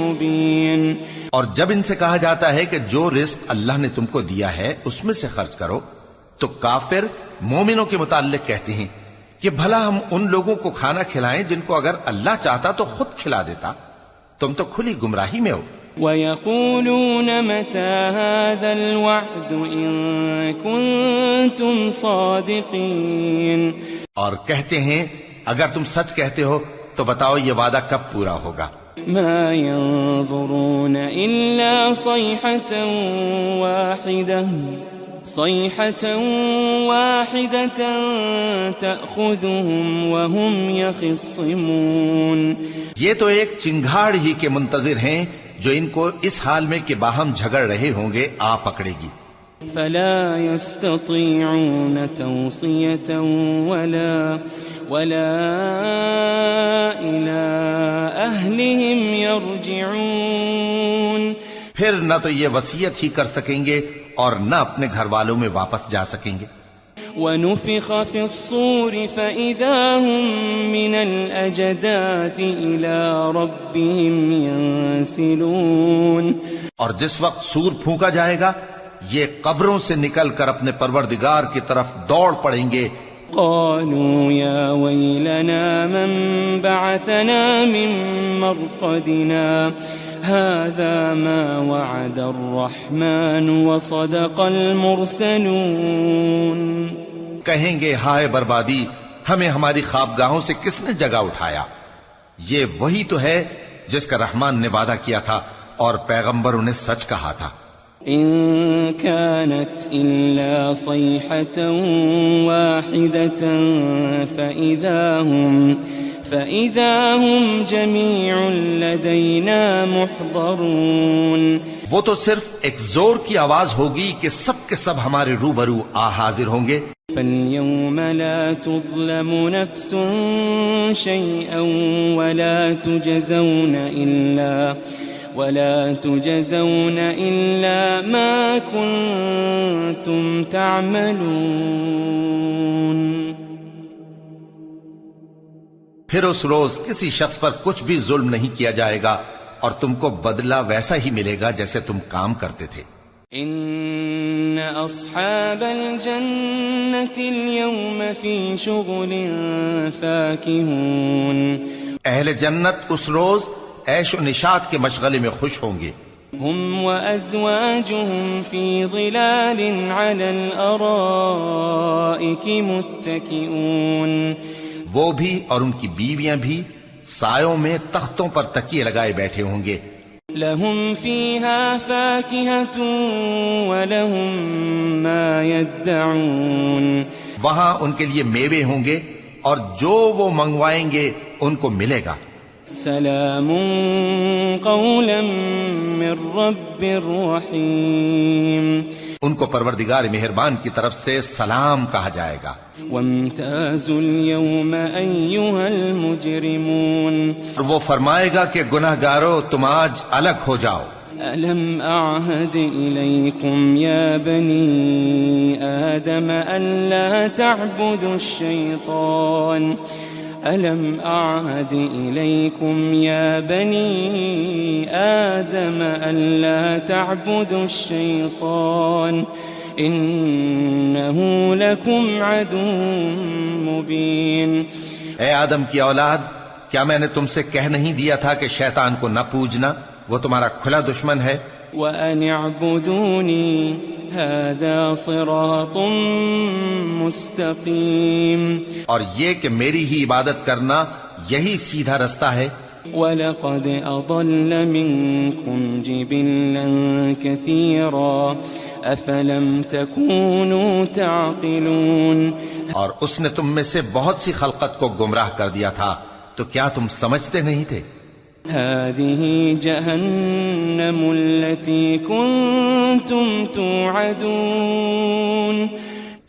مبين. اور جب ان سے کہا جاتا ہے کہ جو رزق اللہ نے تم کو دیا ہے اس میں سے خرچ کرو تو کافر مومنوں کے متعلق کہتے ہیں کہ بھلا ہم ان لوگوں کو کھانا کھلائیں جن کو اگر اللہ چاہتا تو خود کھلا دیتا. تم تو کھلی گمراہی میں ہو. وَيَقُولُونَ مَتَى هَذَا الْوَعْدُ إِن كُنتُمْ صَادِقِينَ. اور کہتے ہیں اگر تم سچ کہتے ہو تو بتاؤ یہ وعدہ کب پورا ہوگا. ما ينظرون إلا صيحة واحدة تأخذهم وهم يخصمون. یہ تو ایک چنگھاڑ ہی کے منتظر ہیں جو ان کو اس حال میں کہ باہم جھگڑ رہے ہوں گے آ پکڑے گی. فلا يستطيعون توصية ولا إلى أهلهم يرجعون. پھر نہ تو یہ وصیت ہی کر سکیں گے اور نہ اپنے گھر والوں میں واپس جا سکیں گے. ونفخ في الصور فإذا هم من الأجداث إلى ربهم ينسلون. اور جس وقت سور پھونکا جائے گا یہ قبروں سے نکل کر اپنے پروردگار کی طرف دوڑ پڑیں گے. قالوا يا ويلنا من بعثنا من مرقدنا هذا ما وعد الرحمن وصدق المرسلون. کہیں گے ہائے بربادی ہمیں ہماری خوابگاہوں سے کس نے جگہ اٹھایا. یہ وہی تو ہے جس کا رحمان نے وعدہ کیا تھا اور پیغمبروں نے سچ کہا تھا. إن كانت إلا صيحة واحدة فإذا هم جميع لدينا محضرون. وہ تو صرف ایک زور کی آواز ہوگی کہ سب کے سب ہمارے روبرو حاضر ہوں گے. فاليوم لا تظلم نفس شيئا ولا تجزون إلا ما كنتم تعملون. پھر اس روز کسی شخص پر کچھ بھی ظلم نہیں کیا جائے گا اور تم کو بدلہ ویسا ہی ملے گا جیسے تم کام کرتے تھے. ان اصحاب الجنة اليوم في شغل فاكهون. اہل جنت اس روز عیش و نشاط کے مشغلے میں خوش ہوں گے. هم وازواجهم في ظلال على الارائك متكئون. وہ بھی اور ان کی بیویاں بھی سایوں میں تختوں پر تکیے لگائے بیٹھے ہوں گے. لهم فيها فاكهة ولهم ما يدعون. وہاں ان کے لیے میوے ہوں گے اور جو وہ منگوائیں گے ان کو ملے گا. سلام قولا من رب رحیم. ان کو پروردگار مہربان کی طرف سے سلام کہا جائے گا. وامتازوا اليوم ایھا المجرمون. اور وہ فرمائے گا کہ گناہگارو تم آج الگ ہو جاؤ. ألم أعهد إليكم يا بني آدم ألا تعبدوا الشيطان ألم أعهد إليكم يا بني آدم ألا تعبدوا الشيطان إنه لكم عدو مبين. اے آدم کی اولاد، کیا میں نے تم سے کہہ نہیں دیا تھا کہ شیطان کو نہ پوجنا، وہ تمہارا کھلا دشمن ہے؟ وَأَنِ اعْبُدُونِي هَذَا صِرَاطٌ مُسْتَقِيمٌ، اور یہ کہ میری ہی عبادت کرنا یہی سیدھا رستہ ہے۔ وَلَقَدْ أَضَلَّ مِنكُمْ جِبِلًّا كَثِيرًا أَفَلَمْ تَكُونُوا تَعْقِلُونَ، اور اس نے تم میں سے بہت سی خلقت کو گمراہ کر دیا تھا، تو کیا تم سمجھتے نہیں تھے؟ هذه جهنم التي كنتم توعدون،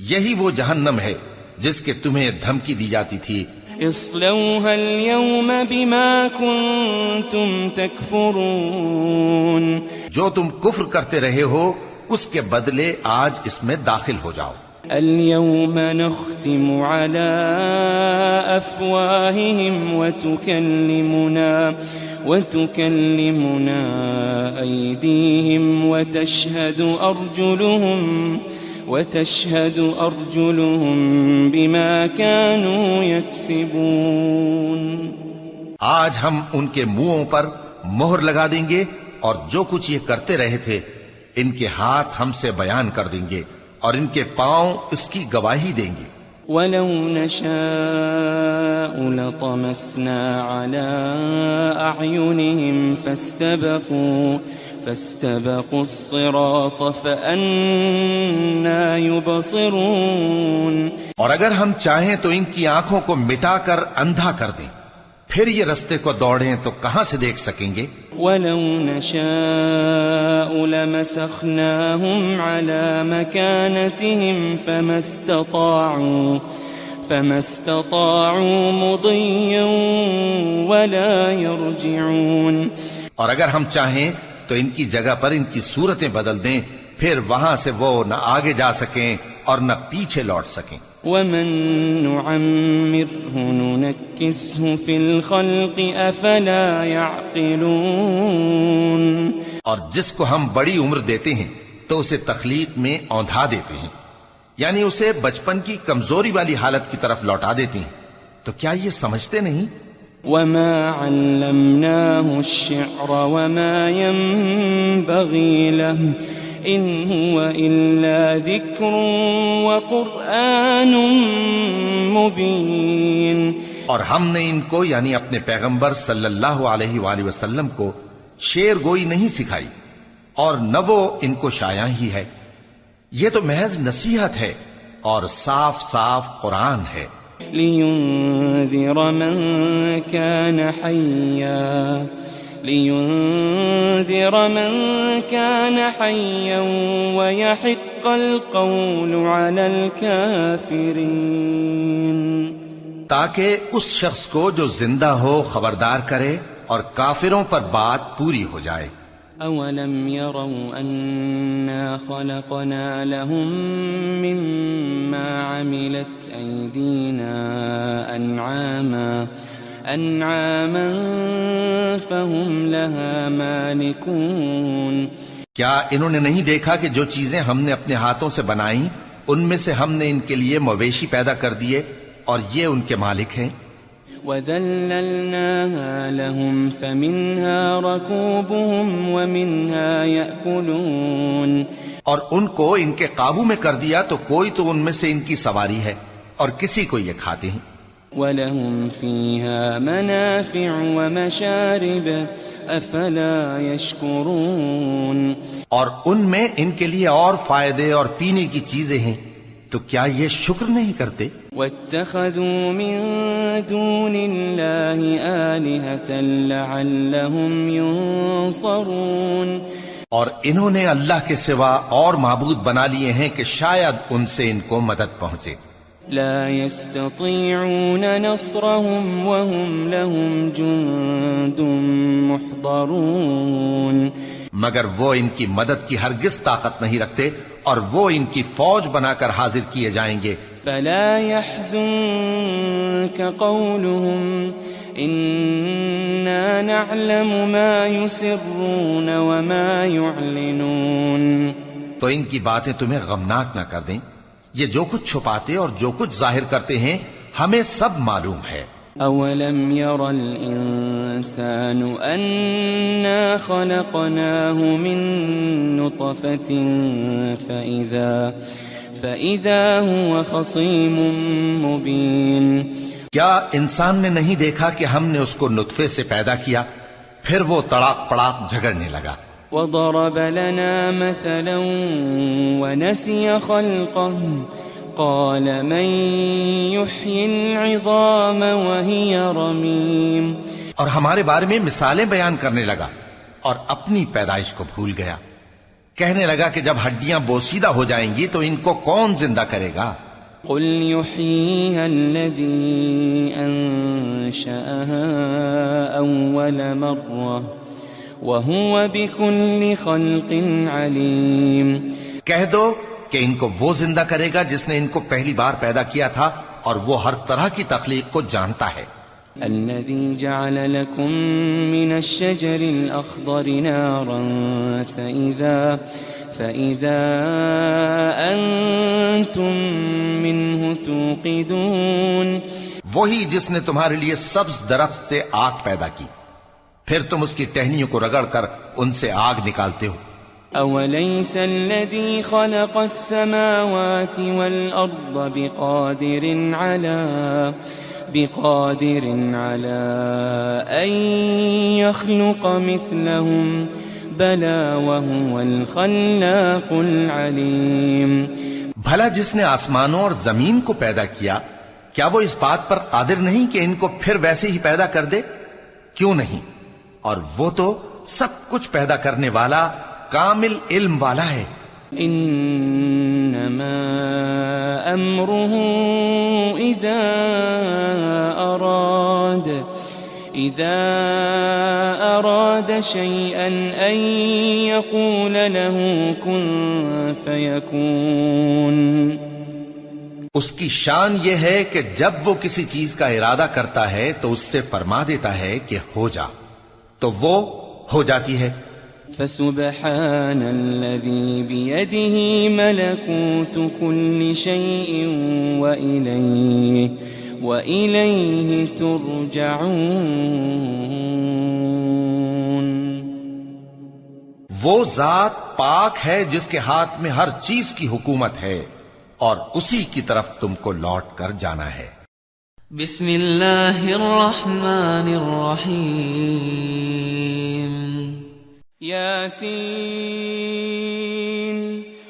یہی وہ جہنم ہے جس کے تمہیں دھمکی دی جاتی تھی۔ اصلوها اليوم بما كنتم تكفرون، جو تم کفر کرتے رہے ہو اس کے بدلے آج اس میں داخل ہو جاؤ۔ اليوم نختم على أفواههم وتكلمنا أيديهم وتشهد أرجلهم بما كانوا يكسبون، آج ہم ان کے منہوں پر مہر لگا دیں گے اور جو کچھ یہ کرتے رہے تھے ان کے ہاتھ ہم سے بیان کر دیں گے اور ان کے پاؤں اس کی گواہی دیں گے۔ وَلَوْ نَشَاءُ لَطَمَسْنَا عَلَىٰ أَعْيُنِهِمْ فَاسْتَبَقُوا الصِّرَاطَ فَأَنَّىٰ يُبْصِرُونَ، اور اگر ہم چاہیں تو ان کی آنکھوں کو مٹا کر اندھا کر دیں، پھر یہ رستے کو دوڑیں تو کہاں سے دیکھ سکیں گے؟ وَلَوْ نَشَاءُ لَمَسَخْنَاهُمْ عَلَىٰ مَكَانَتِهِمْ فَمَا اسْتَطَاعُوا مُضِيًّا وَلَا يَرْجِعُونَ، اور اگر ہم چاہیں تو ان کی جگہ پر ان کی صورتیں بدل دیں، پھر وہاں سے وہ نہ آگے جا سکیں اور نہ پیچھے لوٹ سکیں۔ وَمَن نُعَمِّرْهُ نُنَكِّسْهُ فِي الْخَلْقِ أَفَلَا يَعْقِلُونَ، اور جس کو ہم بڑی عمر دیتے ہیں تو اسے تخلیق میں اوندھا دیتے ہیں، یعنی اسے بچپن کی کمزوری والی حالت کی طرف لوٹا دیتے ہیں، تو کیا یہ سمجھتے نہیں؟ وَمَا عَلَّمْنَاهُ الشِّعْرَ وَمَا يَنبَغِي لَهُ إِنْ هُوَ إِلَّا ذِكْرٌ وَقُرْآنٌ مُبِينٌ، اور ہم نے ان کو یعنی اپنے پیغمبر صلی اللہ علیہ وآلہ وسلم کو شعر گوئی نہیں سکھائی، اور نہ وہ ان کو شایع ہی ہے، یہ تو محض نصیحت ہے اور صاف صاف قرآن ہے۔ لِيُنذِرَ مَن كَانَ حَيًّا وَيَحِقَّ الْقَوْلُ عَلَى الْكَافِرِينَ، تاکہ اس شخص کو جو زندہ ہو خبردار کرے اور کافروں پر بات پوری ہو جائے۔ أَوَلَمْ يَرَوْا أَنَّا خَلَقْنَا لَهُم مِّمَّا عَمِلَتْ أَيْدِينَا أَنْعَامًا فَهُمْ لَهَا مَالِكُونَ، کیا انہوں نے نہیں دیکھا کہ جو چیزیں ہم نے اپنے ہاتھوں سے بنائیں ان میں سے ہم نے ان کے لیے مویشی پیدا کر دیے اور یہ ان کے مالک ہیں۔ وَذَلَّلْنَاهَا لَهُمْ فَمِنْهَا رَكُوبُهُمْ وَمِنْهَا يَأْكُلُونَ، اور ان کو ان کے قابو میں کر دیا تو کوئی تو ان میں سے ان کی سواری ہے اور کسی کو یہ کھاتے ہیں۔ وَلَهُمْ فِيهَا مَنَافِعُ وَمَشَارِبُ أَفَلَا يَشْكُرُونَ، اور ان میں ان کے لیے اور فائدے اور پینے کی چیزیں ہیں، تو کیا یہ شکر نہیں کرتے؟ وَاتَّخَذُوا مِن دُونِ اللَّهِ آلِهَةً لَعَلَّهُمْ يُنصَرُونَ، اور انہوں نے اللہ کے سوا اور معبود بنا لیے ہیں کہ شاید ان سے ان کو مدد پہنچے۔ لا يستطيعون نصرهم وهم لهم جند محضرون، مگر وہ ان کی مدد کی ہرگز طاقت نہیں رکھتے اور وہ ان کی فوج بنا کر حاضر کیے جائیں گے۔ فلا يحزنك قولهم إنا نعلم ما يسرون وما يعلنون، تو ان کی باتیں تمہیں غمناک نہ کر دیں، یہ جو کچھ چھپاتے اور جو کچھ ظاہر کرتے ہیں ہمیں سب معلوم ہے۔ أولم ير الإنسان أنا خلقناه من نطفة فإذا هو خصيم مبين. کیا انسان نے نہیں دیکھا کہ ہم نے اس کو نطفے سے پیدا کیا پھر وہ تڑاک پڑاک جھگڑنے لگا. وضرب لنا مثلا ونسي خلقه قال من يحيي العظام وهي رميم. اور ہمارے بارے میں مثالیں بیان کرنے لگا اور اپنی پیدائش کو بھول گیا. کہنے لگا کہ جب ہڈیاں بوسیدہ ہو جائیں گی تو ان کو کون زندہ کرے گا. قل يحييها الذي أنشأها أول مرة وهو بكل خلق عليم. کہہ دو کہ ان کو وہ زندہ کرے گا جس نے ان کو پہلی بار پیدا کیا تھا اور وہ ہر طرح کی تخلیق کو جانتا ہے. الذي جعل لكم من الشجر الأخضر نارا فإذا أنتم منه توقدون. وہی جس نے تمہارے لیے سبز درخت سے آگ پیدا کی پھر تم اس کی ٹہنیوں کو رگڑ کر ان سے آگ نکالتے ہو. أوليس الذي خلق السماوات والأرض بقادر على أن يخلق مثلهم بلى وهو الخلاق العليم. بھلا جس نے آسمانوں اور زمین کو پیدا کیا کیا وہ اس بات پر قادر نہیں کہ ان کو پھر ویسے ہی پیدا کر دے؟ کیوں نہیں، اور وہ تو سب کچھ پیدا کرنے والا کامل علم والا ہے. انما امره اذا اراد شيئا ان يقول له كن فيكون. اس کی شان یہ ہے کہ جب وہ کسی چیز کا ارادہ کرتا ہے تو اس سے فرما دیتا ہے کہ ہو جا، تو وہ ہو جاتی ہے. فسبحان الذي بيده ملكوت كل شيء وإليه ترجعون. وہ ذات پاک ہے جس کے ہاتھ میں ہر چیز کی حکومت ہے اور اسی کی طرف تم کو لوٹ کر جانا ہے. بسم اللہ الرحمن الرحیم. یاسین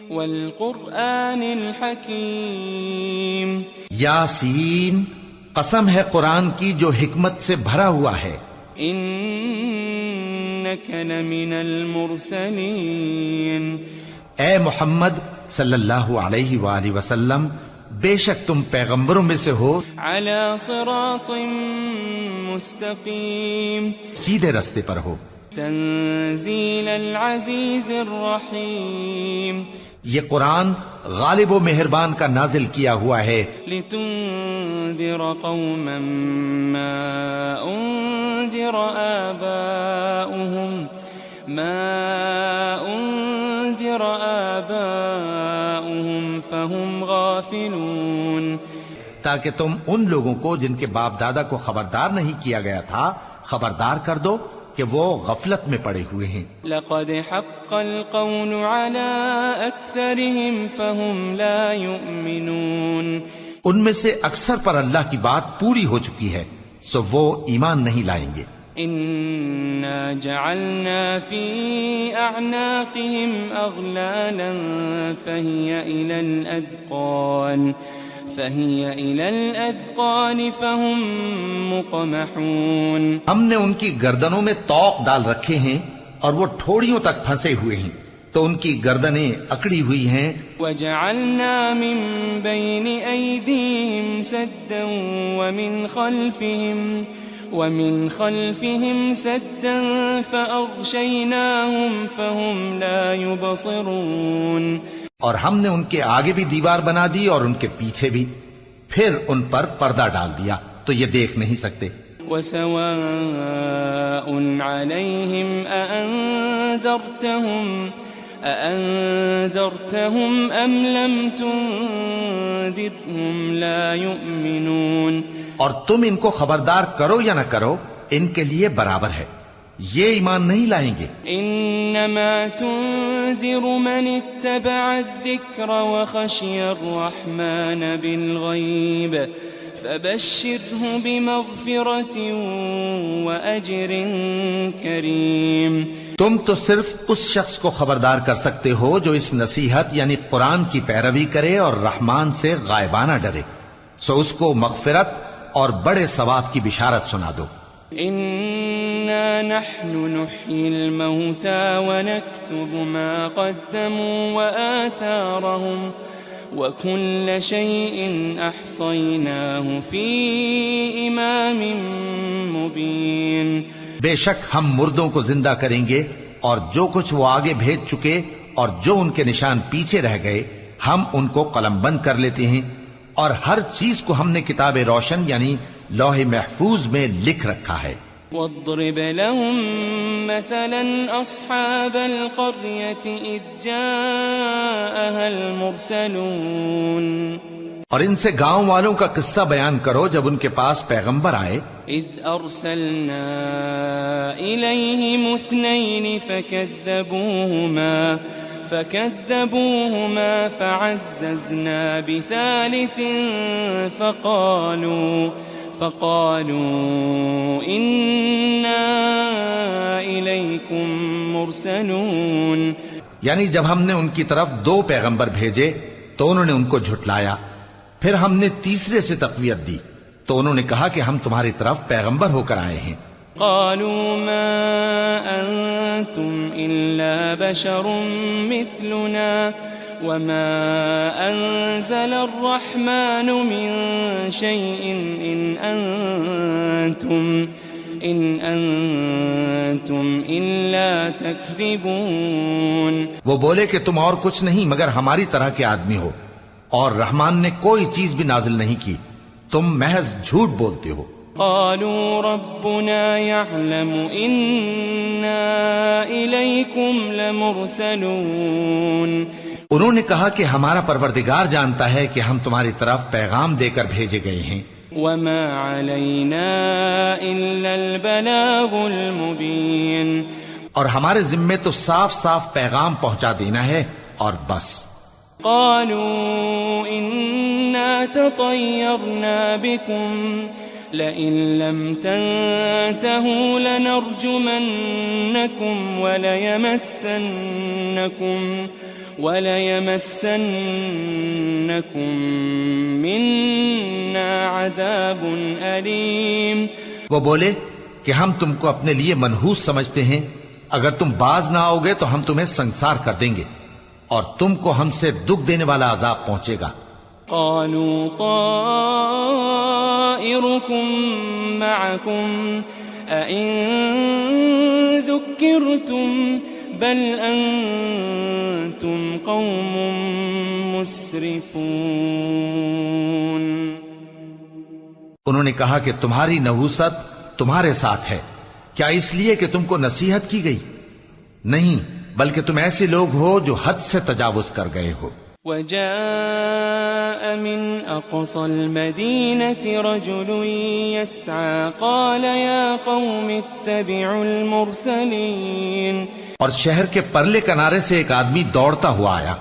والقرآن الحکیم. یاسین، قسم ہے قرآن کی جو حکمت سے بھرا ہوا ہے. انک لمن المرسلین. اے محمد صلی اللہ علیہ وآلہ وسلم، بے شک تم پیغمبروں میں سے ہو. علی صراط مستقیم. سیدھے رستے پر ہو. تنزیل العزیز الرحیم. یہ قرآن غالب و مہربان کا نازل کیا ہوا ہے. لتنذر قوما ما انذر آباؤهم فهم غافلون. تاکہ تم ان لوگوں کو جن کے باپ دادا کو خبردار نہیں کیا گیا تھا خبردار کر دو کہ وہ غفلت میں پڑے ہوئے ہیں. لقد حق القول على اکثرهم فهم لا يؤمنون. ان میں سے اکثر پر اللہ کی بات پوری ہو چکی ہے سو وہ ایمان نہیں لائیں گے. انا جعلنا في اعناقهم اغلالا فهي الى الاذقان فهم مقمحون. ہم نے ان کی گردنوں میں طوق ڈال رکھے ہیں اور وہ ٹھوڑیوں تک پھنسے ہوئے ہیں تو ان کی گردنیں اکڑی ہوئی ہیں. وجعلنا من بين ايديهم سدا ومن خلفهم سدا فأغشيناهم فهم لا يبصرون. اور ہم نے ان کے آگے بھی دیوار بنا دی اور ان کے پیچھے بھی، پھر ان پر پردہ ڈال دیا تو یہ دیکھ نہیں سکتے. وسواء عليهم أأنذرتهم أم لم تنذرهم لا يؤمنون. اور تم ان کو خبردار کرو یا نہ کرو ان کے لیے برابر ہے، یہ ایمان نہیں لائیں گے۔ انما تنذر من اتبع الذکر وخشی الرحمن بالغیب فبشره بمغفرة واجر کریم۔ تم تو صرف اس شخص کو خبردار کر سکتے ہو جو اس نصیحت یعنی قرآن کی پیروی کرے اور رحمان سے غائبانہ ڈرے، سو اس کو مغفرت اور بڑے ثواب کی بشارت سنا دو۔ إنا نحن نحيي الموتى ونكتب ما قدموا وآثارهم وكل شيء أحصيناه في إمام مبين۔ بے شک ہم مردوں کو زندہ کریں گے اور جو کچھ وہ آگے بھیج چکے اور جو ان کے نشان پیچھے رہ گئے ہم ان کو قلم بند کر لیتے ہیں، اور ہر چیز کو ہم نے کتاب روشن یعنی لوح محفوظ میں لکھ رکھا ہے۔ واضرب لهم مثلا أصحاب القرية إذ جاءها المرسلون۔ اور ان سے گاؤں والوں کا قصہ بیان کرو جب ان کے پاس پیغمبر آئے۔ إذ أرسلنا إليهم اثنين فكذبوهما فعززنا بثالث فقالوا إنا إليكم مرسلون۔ یعنی جب ہم نے ان کی طرف 2 پیغمبر بھیجے تو انہوں نے ان کو جھٹلایا، پھر ہم نے تیسرے سے تقویت دی تو انہوں نے کہا کہ ہم تمہاری طرف پیغمبر ہو کر آئے ہیں۔ قالوا ما أنتم إلا بشر مثلنا وما أنزل الرحمن من شيء إن أنتم إلا تكذبون۔ وہ بولے کہ تم اور کچھ نہیں مگر ہماری طرح کے آدمی ہو، اور رحمان نے کوئی چیز بھی نازل نہیں کی، تم محض جھوٹ بولتے ہو۔ قالوا ربنا يعلم إنا إليكم لمرسلون۔ انہوں نے کہا کہ ہمارا پروردگار جانتا ہے کہ ہم تمہاری طرف پیغام دے کر بھیجے گئے ہیں۔ وما علينا إلا البلاغ المبين۔ اور ہمارے ذمے تو صاف صاف پیغام پہنچا دینا ہے اور بس۔ قالوا إنا تطيرنا بكم لئن لم تنتهوا لنرجمنكم وليمسنكم منا عذاب أليم۔ وہ بولے کہ ہم تم کو اپنے لیے منحوس سمجھتے ہیں، اگر تم باز نہ آؤ گے تو ہم تمہیں سنسار کر دیں گے اور تم کو ہم سے دکھ دینے والا عذاب پہنچے گا۔ قالوا طائركم معكم أئن ذكرتم بل أنتم قوم مسرفون۔ انہوں نے کہا کہ تمہاری نحوست تمہارے ساتھ ہے، کیا اس لیے کہ تم کو نصیحت کی گئی؟ نہیں، بلکہ تم ایسے لوگ ہو جو حد سے تجاوز کر گئے ہو۔ وجاء من أقصى المدينة رجل يسعى قال يا قوم اتبعوا المرسلين۔ اور شہر کے پرلے کنارے سے ایک آدمی دوڑتا ہوا آیا،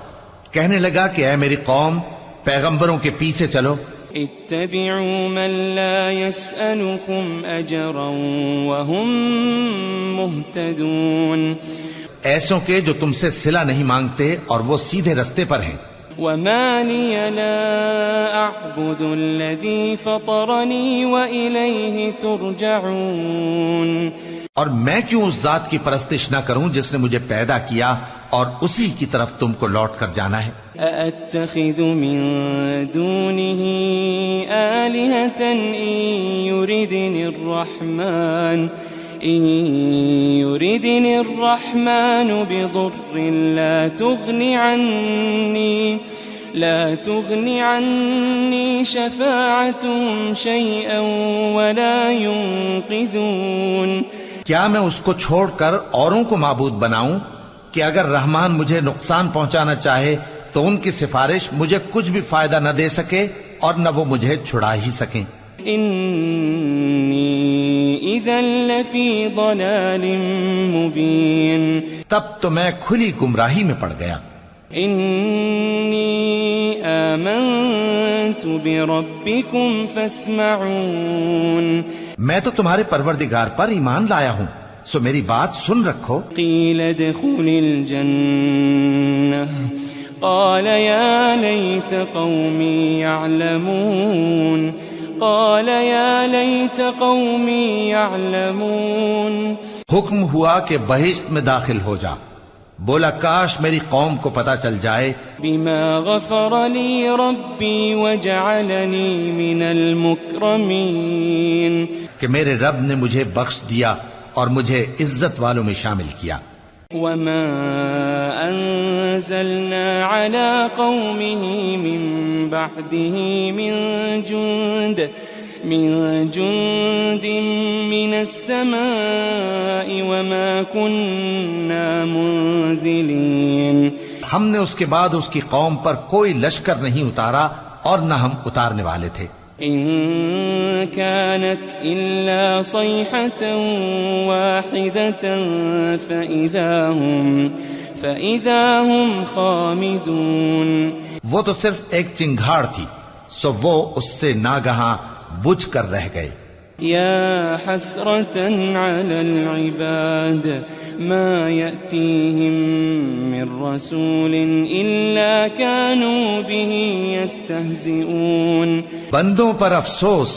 کہنے لگا کہ اے میری قوم، پیغمبروں کے پیچھے چلو۔ اتبعوا من لا يسألكم أجرا وهم مهتدون۔ ایسوں کے جو تم سے صلہ نہیں مانگتے اور وہ سیدھے رستے پر ہیں۔ وما لي لا أعبد الذي فطرني وإليه ترجعون۔ اور میں کیوں اس ذات کی پرستش نہ کروں جس نے مجھے پیدا کیا اور اسی کی طرف تم کو لوٹ کر جانا ہے۔ أأتخذ من دونه آلهة إن يردني الرحمن بضر لا تغني عني شفاعتهم شيئا ولا ينقذون۔ کیا میں اس کو چھوڑ کر اوروں کو معبود بناؤں کہ اگر رحمان مجھے نقصان پہنچانا چاہے تو ان کی سفارش مجھے کچھ بھی فائدہ نہ دے سکے اور نہ وہ مجھے چھڑا ہی سکیں۔ إني إذا لفي ضلال مبين تب تو میں کھلی گمراہی میں پڑ گیا. إني آمنت بربكم فاسمعون میں تو تمہارے پروردگار پر ایمان لایا ہوں، سو میری بات سن رکھو. قيل ادخل الجنة قال يا ليت قومي يعلمون قال يا ليت قومي يعلمون حکم ہوا کہ بہشت میں داخل ہو جا. بولا کاش میری قوم کو پتا چل جائے بما غفر لي ربي وجعلني من المكرمين کہ میرے رب نے مجھے بخش دیا اور مجھے عزت والوں میں شامل کیا. وما أنزلنا على قومه من بعده من جند من السماء وما كنا منزلين ہم نے اس کے بعد اس کی قوم پر کوئی لشکر نہیں اتارا اور نہ ہم اتارنے والے تھے. إن كانت إلا صيحة واحدة فإذا هم خامدون وہ تو صرف ایک چنگھاڑ تھی، سو وہ اس سے ناگہاں بجھ کر رہ گئے. يا حسرة على العباد ما يأتيهم من رسول إلا كانوا به يستهزئون بندوں پر افسوس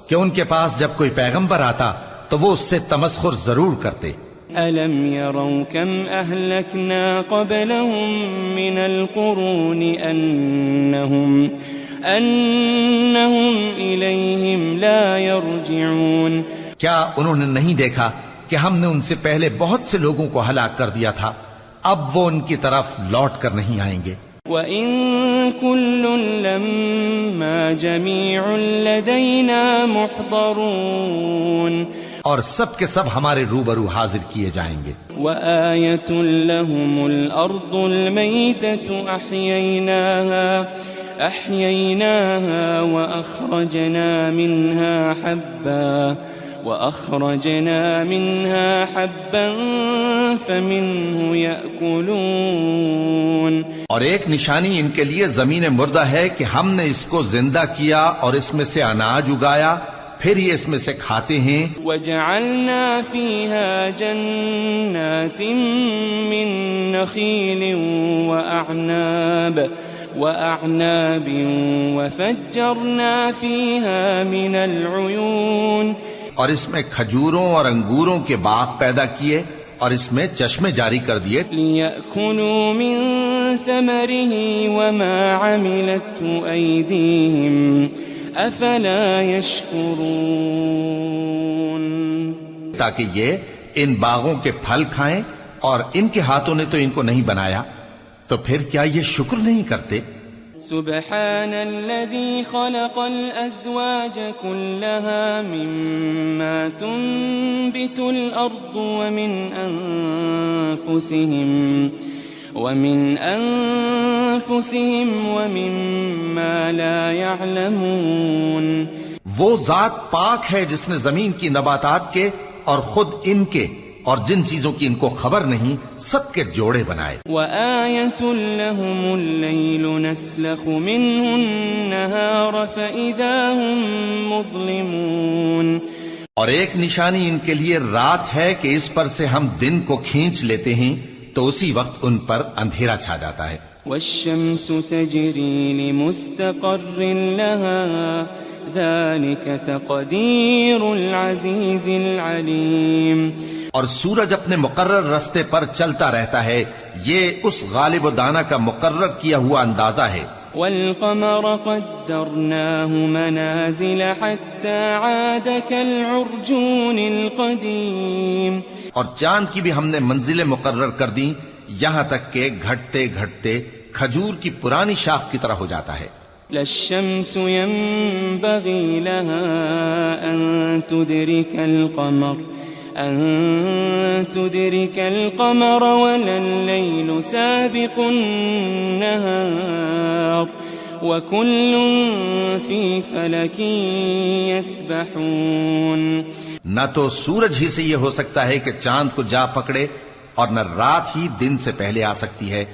کہ ان کے پاس جب کوئی پیغمبر آتا تو وہ اس سے تمسخر ضرور کرتے. ألم يروا كم أهلكنا قبلهم من القرون أنهم إليهم لا يرجعون کیا انہوں نے نہیں دیکھا کہ ہم نے ان سے پہلے بہت سے لوگوں کو ہلاک کر دیا تھا، اب وہ ان کی طرف لوٹ کر نہیں آئیں گے. وَإِن كُلٌّ لَمَّا جَمِيعٌ لَدَيْنَا مُحْضَرُونَ اور سب کے سب ہمارے روبرو حاضر کیے جائیں گے. وَآيَةٌ لَهُمُ الْأَرْضُ الْمَيْتَةُ أَحْيَيْنَاهَا وَأَخْرَجْنَا مِنْهَا حَبًّا فَمِنْهُ يَأْكُلُونَ اور ایک نشانی ان کے لیے زمین مردہ ہے کہ ہم نے اس کو زندہ کیا اور اس میں سے اناج اگایا، پھر یہ اس میں سے کھاتے ہیں. وَجَعَلْنَا فِيهَا جَنَّاتٍ مِّن نَخِيلٍ وَأَعْنَابٍ وَفَجَّرْنَا فِيهَا مِنَ الْعُيُونِ اور اس میں کھجوروں اور انگوروں کے باغ پیدا کیے اور اس میں چشمے جاری کر دیے. لِيَأْكُلُوا مِن ثَمَرِهِ وَمَا عَمِلَتْهُ أَيْدِيهِمْ أَفَلَا يَشْكُرُونَ تاکہ یہ ان باغوں کے پھل کھائیں، اور ان کے ہاتھوں نے تو ان کو نہیں بنایا، تو پھر کیا یہ شکر نہیں کرتے؟ سبحان الذي خلق الأزواج كلها مما تنبت الأرض ومن أنفسهم ومما لا يعلمون وہ ذات پاک ہے جس نے زمین کی نباتات کے اور خود ان کے اور جن چیزوں کی ان کو خبر نہیں سب کے جوڑے بنائے. وَآيَةٌ لَهُمُ اللَّيْلُ نَسْلَخُ مِنْهُ النَّهَارَ فَإِذَا هُمْ مُظْلِمُونَ اور ایک نشانی ان کے لیے رات ہے کہ اس پر سے ہم دن کو کھینچ لیتے ہیں تو اسی وقت ان پر اندھیرا چھا جاتا ہے. وَالشَّمْسُ تَجْرِي لِمُسْتَقَرٍّ لَهَا ذَلِكَ تَقْدِيرُ الْعَزِيزِ الْعَلِيمِ اور سورج اپنے مقرر رستے پر چلتا رہتا ہے، یہ اس غالب و دانا کا مقرر کیا ہوا اندازہ ہے. وَالْقَمَرَ قَدَّرْنَاهُ مَنَازِلَ حَتَّى عَادَ كَالْعُرْجُونِ الْقَدِيمِ اور چاند کی بھی ہم نے منزلیں مقرر کر دیں یہاں تک کہ گھٹتے گھٹتے کھجور کی پرانی شاخ کی طرح ہو جاتا ہے. لَا الشَّمْسُ يَنبَغِي لَهَا أن تدرك القمر ولا الليل سابق النهار وكل في فلك يسبحون. نہ تو سورج ہی سے یہ ہو سکتا ہے کہ چاند کو جا پکڑے، اور نہ رات ہی دن سے پہلے آ سکتی ہے،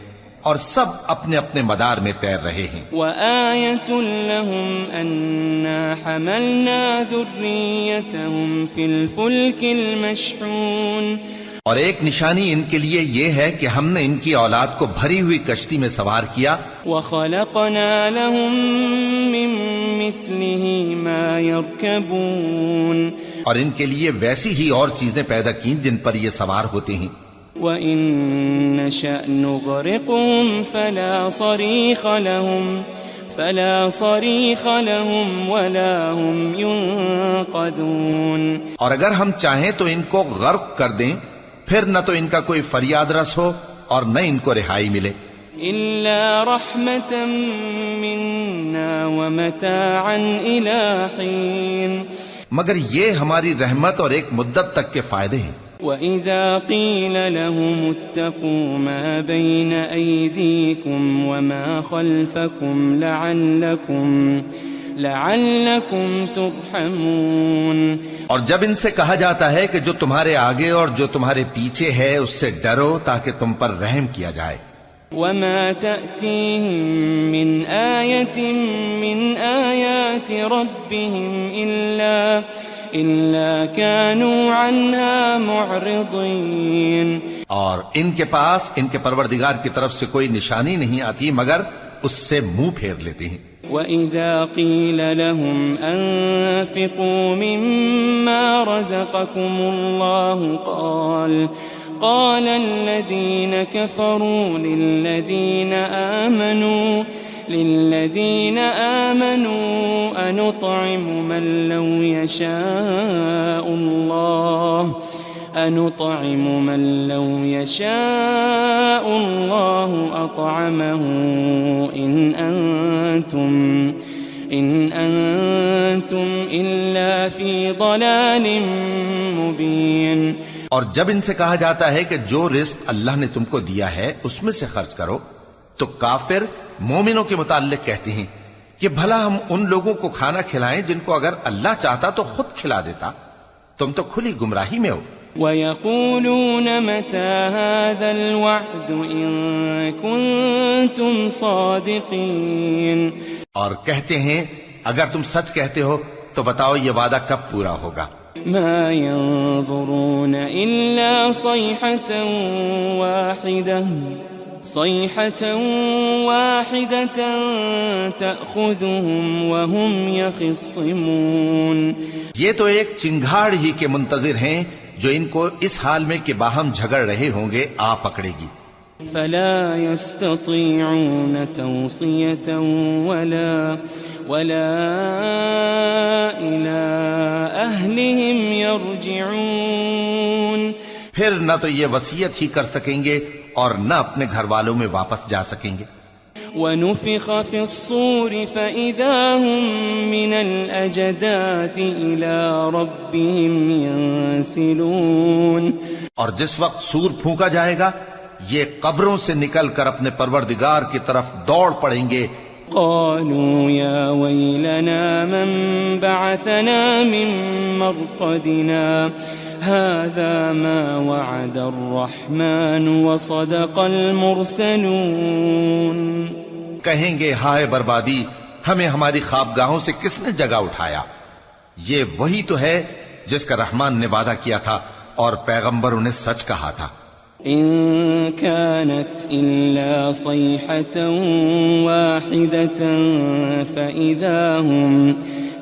اور سب اپنے اپنے مدار میں تیر رہے ہیں. وآية لهم أنا حملنا ذريتهم في الفلك المشحون. اور ایک نشانی ان کے لیے یہ ہے کہ ہم نے ان کی اولاد کو بھری ہوئی کشتی میں سوار کیا، وخلقنا لهم من مثله ما يركبون. اور ان کے لیے ویسی ہی اور چیزیں پیدا کی جن پر یہ سوار ہوتے ہیں. وَإِن نَّشَأْ نُغْرِقْهُمْ فَلَا صَرِيخَ لَهُمْ وَلَا هُمْ يُنقَذُونَ. اور اگر ہم چاہیں تو ان کو غرق کر دیں، پھر نہ تو ان کا کوئی فریاد رس ہو اور نہ ان کو رہائی ملے. إِلَّا رَحْمَةً مِّنَّا وَمَتَاعًا إِلَىٰ حِينٍ. مگر یہ ہماری رحمت اور ایک مدت تک کے فائدے ہیں. وَإِذَا قِيلَ لَهُمُ اتَّقُوا مَا بَيْنَ أَيْدِيكُمْ وَمَا خَلْفَكُمْ لَعَلَّكُمْ تُرْحَمُونَ. اور جب ان سے کہا جاتا ہے کہ جو تمہارے آگے اور جو تمہارے پیچھے ہے اس سے ڈرو تاکہ تم پر رحم کیا جائے. وَمَا تَأْتِيهِم مِّنْ آيَةٍ مِّنْ آيَاتِ رَبِّهِمْ إِلَّا كَانُوا عَنْهَا مُعْرِضِينَ. اور ان کے پاس ان کے پروردگار کی طرف سے کوئی نشانی نہیں آتی مگر اس سے منہ پھیر لیتے ہیں. وَإِذَا قِيلَ لَهُمْ أَنفِقُوا مِمَّا رَزَقَكُمُ اللَّهُ قَالَ الَّذِينَ كَفَرُوا لِلَّذِينَ آمَنُوا أَنُطْعِمُ مَن لَّوْ يَشَاءُ اللَّهُ أَطْعَمَهُ إِنْ أَنْتُمْ إِلَّا فِي ضَلَالٍ مُبِينٍ. اور جب ان سے کہا جاتا ہے کہ جو رزق اللہ نے تم کو دیا ہے اس میں سے خرچ کرو، تو کافر مومنوں کے متعلق کہتے ہیں کہ بھلا ہم ان لوگوں کو کھانا کھلائیں جن کو اگر اللہ چاہتا تو خود کھلا دیتا. تم تو کھلی گمراہی میں ہو. وَيَقُولُونَ مَتَى هَذَا الْوَعْدُ إِن كُنتُمْ صَادِقِينَ. اور کہتے ہیں اگر تم سچ کہتے ہو تو بتاؤ یہ وعدہ کب پورا ہوگا. مَا يَنظُرُونَ إِلَّا صَيْحَةً وَاحِدَةً تَأْخُذُهُمْ وَهُمْ يَخِصِّمُونَ. یہ تو ایک چنگھاڑ ہی کے منتظر ہیں جو ان کو اس حال میں کہ باہم جھگڑ رہے ہوں گے آ پکڑے گی. فَلَا يَسْتَطِيعُونَ تَوْصِيَةً وَلَا إِلَىٰ أَهْلِهِمْ يَرْجِعُونَ. پھر نہ تو یہ وصیت ہی کر سکیں گے اور نہ اپنے گھر والوں میں واپس جا سکیں گے. وَنُفِخَ فِي الصُّورِ فَإِذَا هُم مِّنَ الْأَجْدَاثِ إِلَىٰ رَبِّهِمْ يَنسِلُونَ. اور جس وقت سور پھونکا جائے گا یہ قبروں سے نکل کر اپنے پروردگار کی طرف دوڑ پڑیں گے. قالوا يا ويلنا من بعثنا من مرقدنا هذا ما وعد الرحمن وصدق المرسلون. کہیں گے ہائے بربادی، ہمیں ہماری خوابگاہوں سے کس نے جگہ اٹھایا. یہ وہی تو ہے جس کا رحمان نے وعدہ کیا تھا اور پیغمبروں نے سچ کہا تھا. إن كانت إلا صيحة واحدة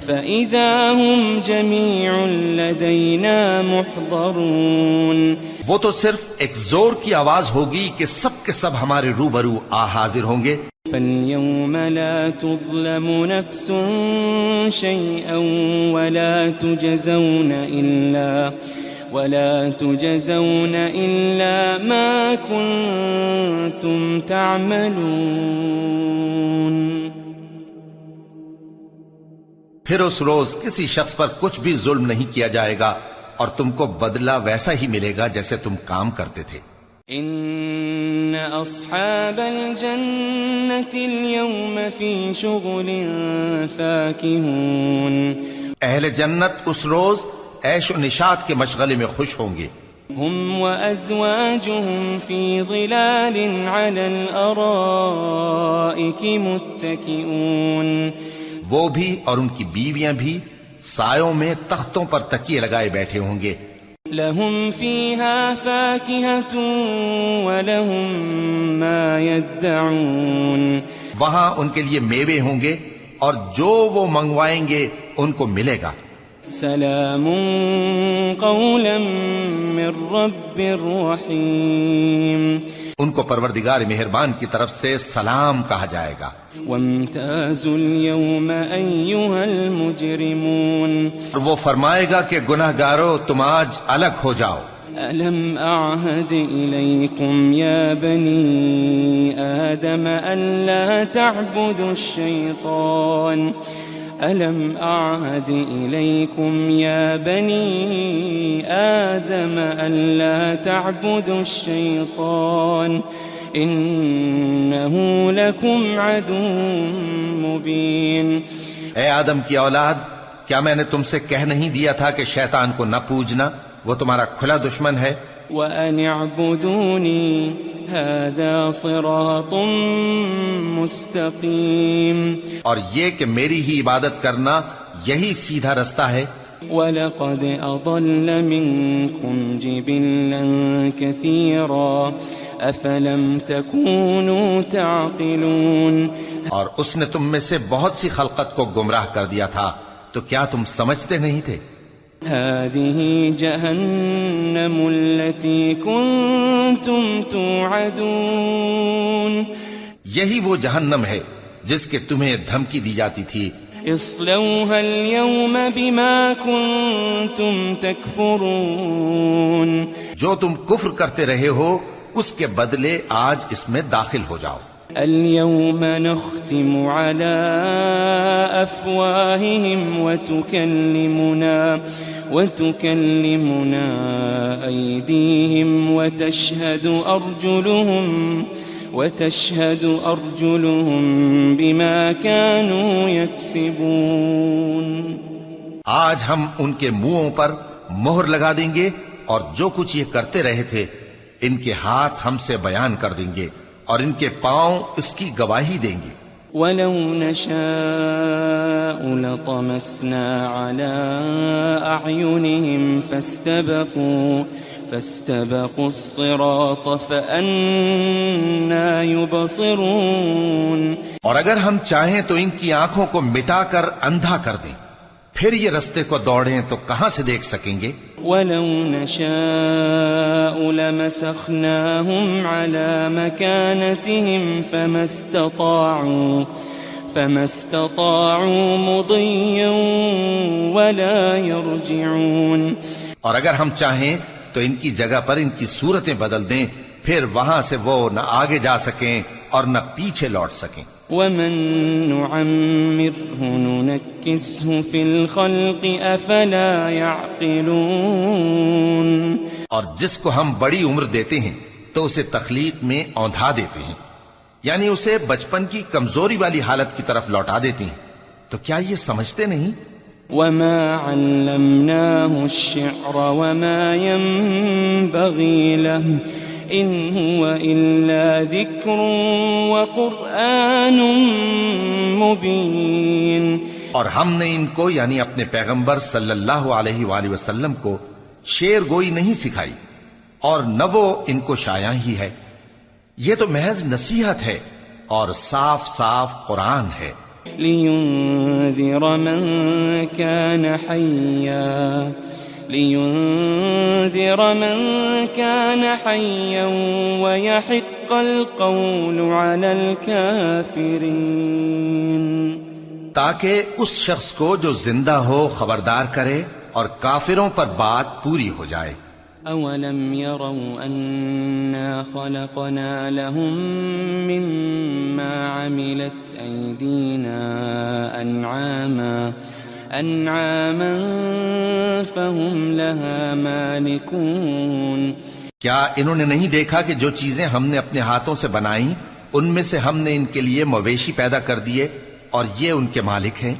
فإذا هم جميع لدينا محضرون. وہ تو صرف ایک زور کی آواز ہوگی کہ سب کے سب ہمارے روبرو آ حاضر ہوں گے. فاليوم لا تظلم نفس شيئا ولا تجزون إلا ما كنتم تعملون. پھر اس روز کسی شخص پر کچھ بھی ظلم نہیں کیا جائے گا اور تم کو بدلہ ویسا ہی ملے گا جیسے تم کام کرتے تھے. إن أصحاب الجنة اليوم في شغل فاكهون اہل جنت اس روز عیش و نشاط کے مشغلے میں خوش ہوں گے. هم وأزواجهم في ظلال على الأرائك متكئون وہ بھی اور ان کی بیویاں بھی سایوں میں تختوں پر تکیے لگائے بیٹھے ہوں گے. لهم فيها فاكهة ولهم ما يدعون وہاں ان کے لیے میوے ہوں گے اور جو وہ منگوائیں گے ان کو ملے گا. سلام قولا من رب رحیم ان کو پروردگار مہربان کی طرف سے سلام کہا جائے گا. وامتازوا اليوم أيها المجرمون اور وہ فرمائے گا کہ گناہ گارو تم آج الگ ہو جاؤ. ألم أعهد إليكم يا بني آدم ألا تعبدوا الشيطان ألم أعهد إليكم يا بني آدم ألا تعبدوا الشيطان إنه لكم عدو مبين اے آدم کی اولاد، کیا میں نے تم سے کہہ نہیں دیا تھا کہ شیطان کو نہ پوجنا، وہ تمہارا کھلا دشمن ہے. وأن اعبدوني هذا صراط مستقيم اور یہ کہ میری ہی عبادت کرنا یہی سیدھا رستہ ہے. وَلَقَدْ أَضَلَّ مِنكُمْ جِبِلًّا كَثِيرًا أَفَلَمْ تَكُونُوا تَعْقِلُونَ اور اس نے تم میں سے بہت سی خلقت کو گمراہ کر دیا تھا، تو کیا تم سمجھتے نہیں تھے؟ هذه جهنم التي كنتم توعدون یہی وہ جہنم ہے جس کے تمہیں دھمکی دی جاتی تھی. اصلوها اليوم بما كنتم تكفرون جو تم کفر کرتے رہے ہو اس کے بدلے آج اس میں داخل ہو جاؤ. اليوم نختم على أفواههم وتكلمنا أيديهم وتشهد أرجلهم بما كانوا يكسبون. آج ہم ان کے منہوں پر مہر لگا دیں گے اور جو کچھ یہ کرتے رہے تھے ان کے ہاتھ ہم سے بیان کر دیں گے اور ان کے پاؤں اس کی گواہی دیں گے. وَلَوْ نَشَاءُ لَطَمَسْنَا عَلَىٰ أَعْيُنِهِمْ فَاسْتَبَقُوا الصِّرَاطَ فَأَنَّىٰ يُبْصِرُونَ اور اگر ہم چاہیں تو ان کی آنکھوں کو مٹا کر اندھا کر دیں، پھر یہ رستے کو دوڑیں تو کہاں سے دیکھ سکیں گے. وَلَوْ نَشَاءُ لَمَسَخْنَاهُمْ عَلَىٰ مَكَانَتِهِمْ فَمَا اسْتَطَاعُوا مُضِيًّا وَلَا يَرْجِعُونَ اور اگر ہم چاہیں تو ان کی جگہ پر ان کی صورتیں بدل دیں، پھر وہاں سے وہ نہ آگے جا سکیں اور نہ پیچھے لوٹ سکیں. وَمَن نُعَمِّرْهُ نُنَكِّسْهُ فِي الْخَلْقِ أَفَلَا يَعْقِلُونَ اور جس کو ہم بڑی عمر دیتے ہیں تو اسے تخلیق میں اوندھا دیتے ہیں، یعنی اسے بچپن کی کمزوری والی حالت کی طرف لوٹا دیتے ہیں. تو کیا یہ سمجھتے نہیں؟ وَمَا عَلَّمْنَاهُ الشِّعْرَ وَمَا يَنبَغِي لَهُ إِنْ هُوَ إِلَّا ذِكْرٌ وَقُرْآنٌ مُبِينٌ اور ہم نے ان کو یعنی اپنے پیغمبر صلی اللہ علیہ وآلہ وسلم کو شعر گوئی نہیں سکھائی اور نہ وہ ان کو شایع ہی ہے، یہ تو محض نصیحت ہے اور صاف صاف قرآن ہے. لِيُنذِرَ مَن كَانَ حَيًّا وَيَحِقَّ الْقَوْلُ عَلَى الْكَافِرِينَ تاکہ اس شخص کو جو زندہ ہو خبردار کرے اور کافروں پر بات پوری ہو جائے. أَوَلَمْ يَرَوْا أَنَّا خَلَقْنَا لَهُم مِّمَّا عَمِلَتْ أَيْدِينَا أَنْعَامًا فَهُمْ لَهَا مَالِكُونَ کیا انہوں نے نہیں دیکھا کہ جو چیزیں ہم نے اپنے ہاتھوں سے بنائیں ان میں سے ہم نے ان کے لیے مویشی پیدا کر دیے اور یہ ان کے مالک ہیں؟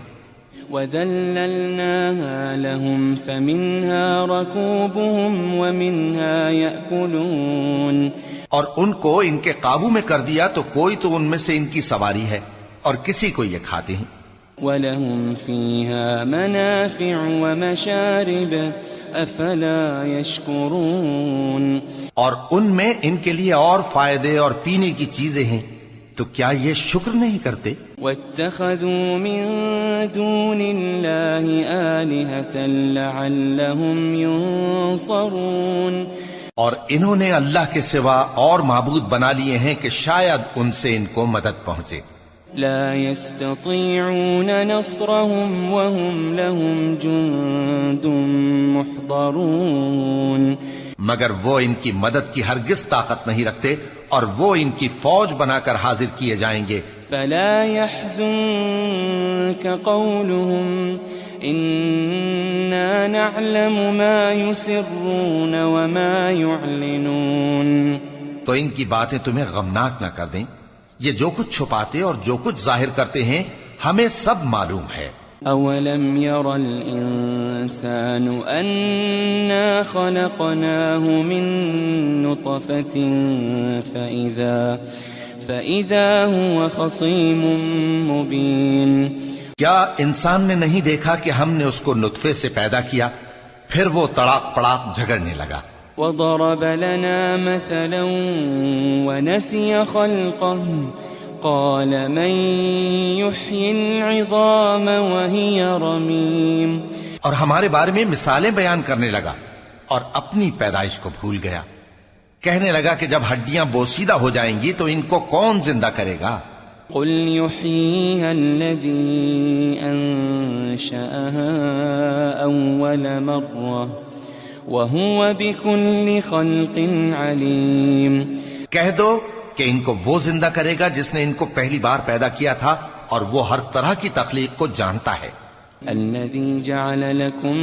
وَذَلَّلْنَاهَا لَهُمْ فَمِنْهَا رَكُوبُهُمْ وَمِنْهَا يَأْكُلُونَ، اور ان کو ان کے قابو میں کر دیا تو کوئی تو ان میں سے ان کی سواری ہے اور کسی کو یہ کھاتے ہیں۔ وَلَهُمْ فِيهَا مَنَافِعُ وَمَشَارِبُ أَفَلَا يَشْكُرُونَ، اور ان میں ان کے لیے اور فائدے اور پینے کی چیزیں ہیں، تو کیا یہ شکر نہیں کرتے؟ وَاتَّخَذُوا مِن دُونِ اللَّهِ آلِهَةً لَعَلَّهُمْ يُنصَرُونَ، اور انہوں نے اللہ کے سوا اور معبود بنا لیے ہیں کہ شاید ان سے ان کو مدد پہنچے۔ لا يستطيعون نصرهم وهم لهم جند محضرون، مگر وہ ان کی مدد کی ہرگز طاقت نہیں رکھتے اور وہ ان کی فوج بنا کر حاضر کیے جائیں گے۔ فلا يحزنك قولهم إنا نعلم ما يسرون وما يعلنون، تو ان کی باتیں تمہیں غمناک نہ کر دیں، یہ جو کچھ چھپاتے اور جو کچھ ظاہر کرتے ہیں ہمیں سب معلوم ہے۔ أولم ير الإنسان أنا خلقناه من نطفة فإذا هو خصيم مبين، کیا انسان نے نہیں دیکھا کہ ہم نے اس کو نطفے سے پیدا کیا پھر وہ تڑاک پڑاک جھگڑنے لگا۔ وضرب لنا مثلا ونسي خلقه قال من يحيي العظام وهي رميم، اور ہمارے بارے میں مثالیں بیان کرنے لگا اور اپنی پیدائش کو بھول گیا، کہنے لگا کہ جب ہڈیاں بوسیدہ ہو جائیں گی تو ان کو کون زندہ کرے گا؟ قل يحييها الذي أنشأها أول مرة وَهُوَ بِكُلِّ خَلْقٍ عَلِيمٌ، کہہ دو کہ ان کو وہ زندہ کرے گا جس نے ان کو پہلی بار پیدا کیا تھا اور وہ ہر طرح کی تخلیق کو جانتا ہے۔ الَّذِي جَعَلَ لَكُم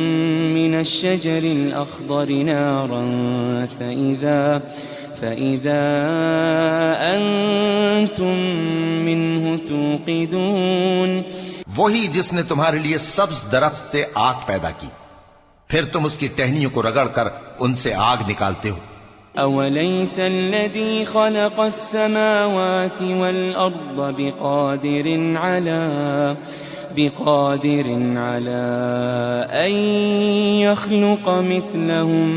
مِّنَ الشَّجَرِ الْأَخْضَرِ نَارًا فَإِذَا أَنتُم مِّنْهُ تُوقِدُونَ، وہی جس نے تمہارے لیے سبز درخت سے آگ پیدا کی پھر تم اس کی ٹہنیوں کو رگڑ کر ان سے آگ نکالتے ہو۔ أَوَلَيْسَ الَّذِي خَلَقَ السَّمَاوَاتِ وَالْأَرْضَ بِقَادِرٍ عَلَى أَن يَخْلُقَ مِثْلَهُمْ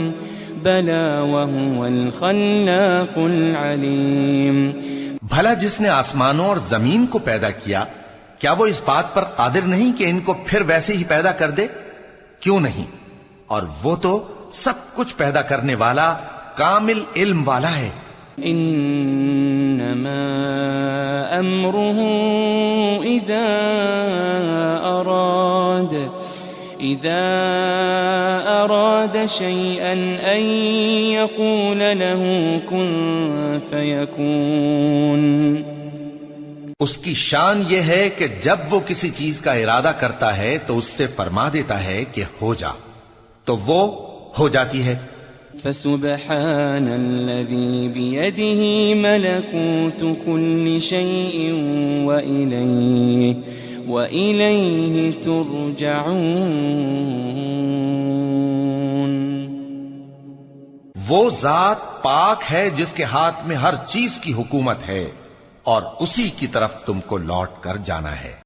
بَلَى وَهُوَ الْخَلَّاقُ الْعَلِيمُ، بھلا جس نے آسمانوں اور زمین کو پیدا کیا کیا وہ اس بات پر قادر نہیں کہ ان کو پھر ویسے ہی پیدا کر دے؟ کیوں نہیں، اور وہ تو سب کچھ پیدا کرنے والا کامل علم والا ہے۔ انما امره اذا اراد شيئا ان يقول له كن فيكون، اس کی شان یہ ہے کہ جب وہ کسی چیز کا ارادہ کرتا ہے تو اس سے فرما دیتا ہے کہ ہو جا، تو وہ ہو جاتی ہے۔ فسبحان الذي بيده ملكوت كل شيء وإليه ترجعون، وہ ذات پاک ہے جس کے ہاتھ میں ہر چیز کی حکومت ہے اور اسی کی طرف تم کو لوٹ کر جانا ہے۔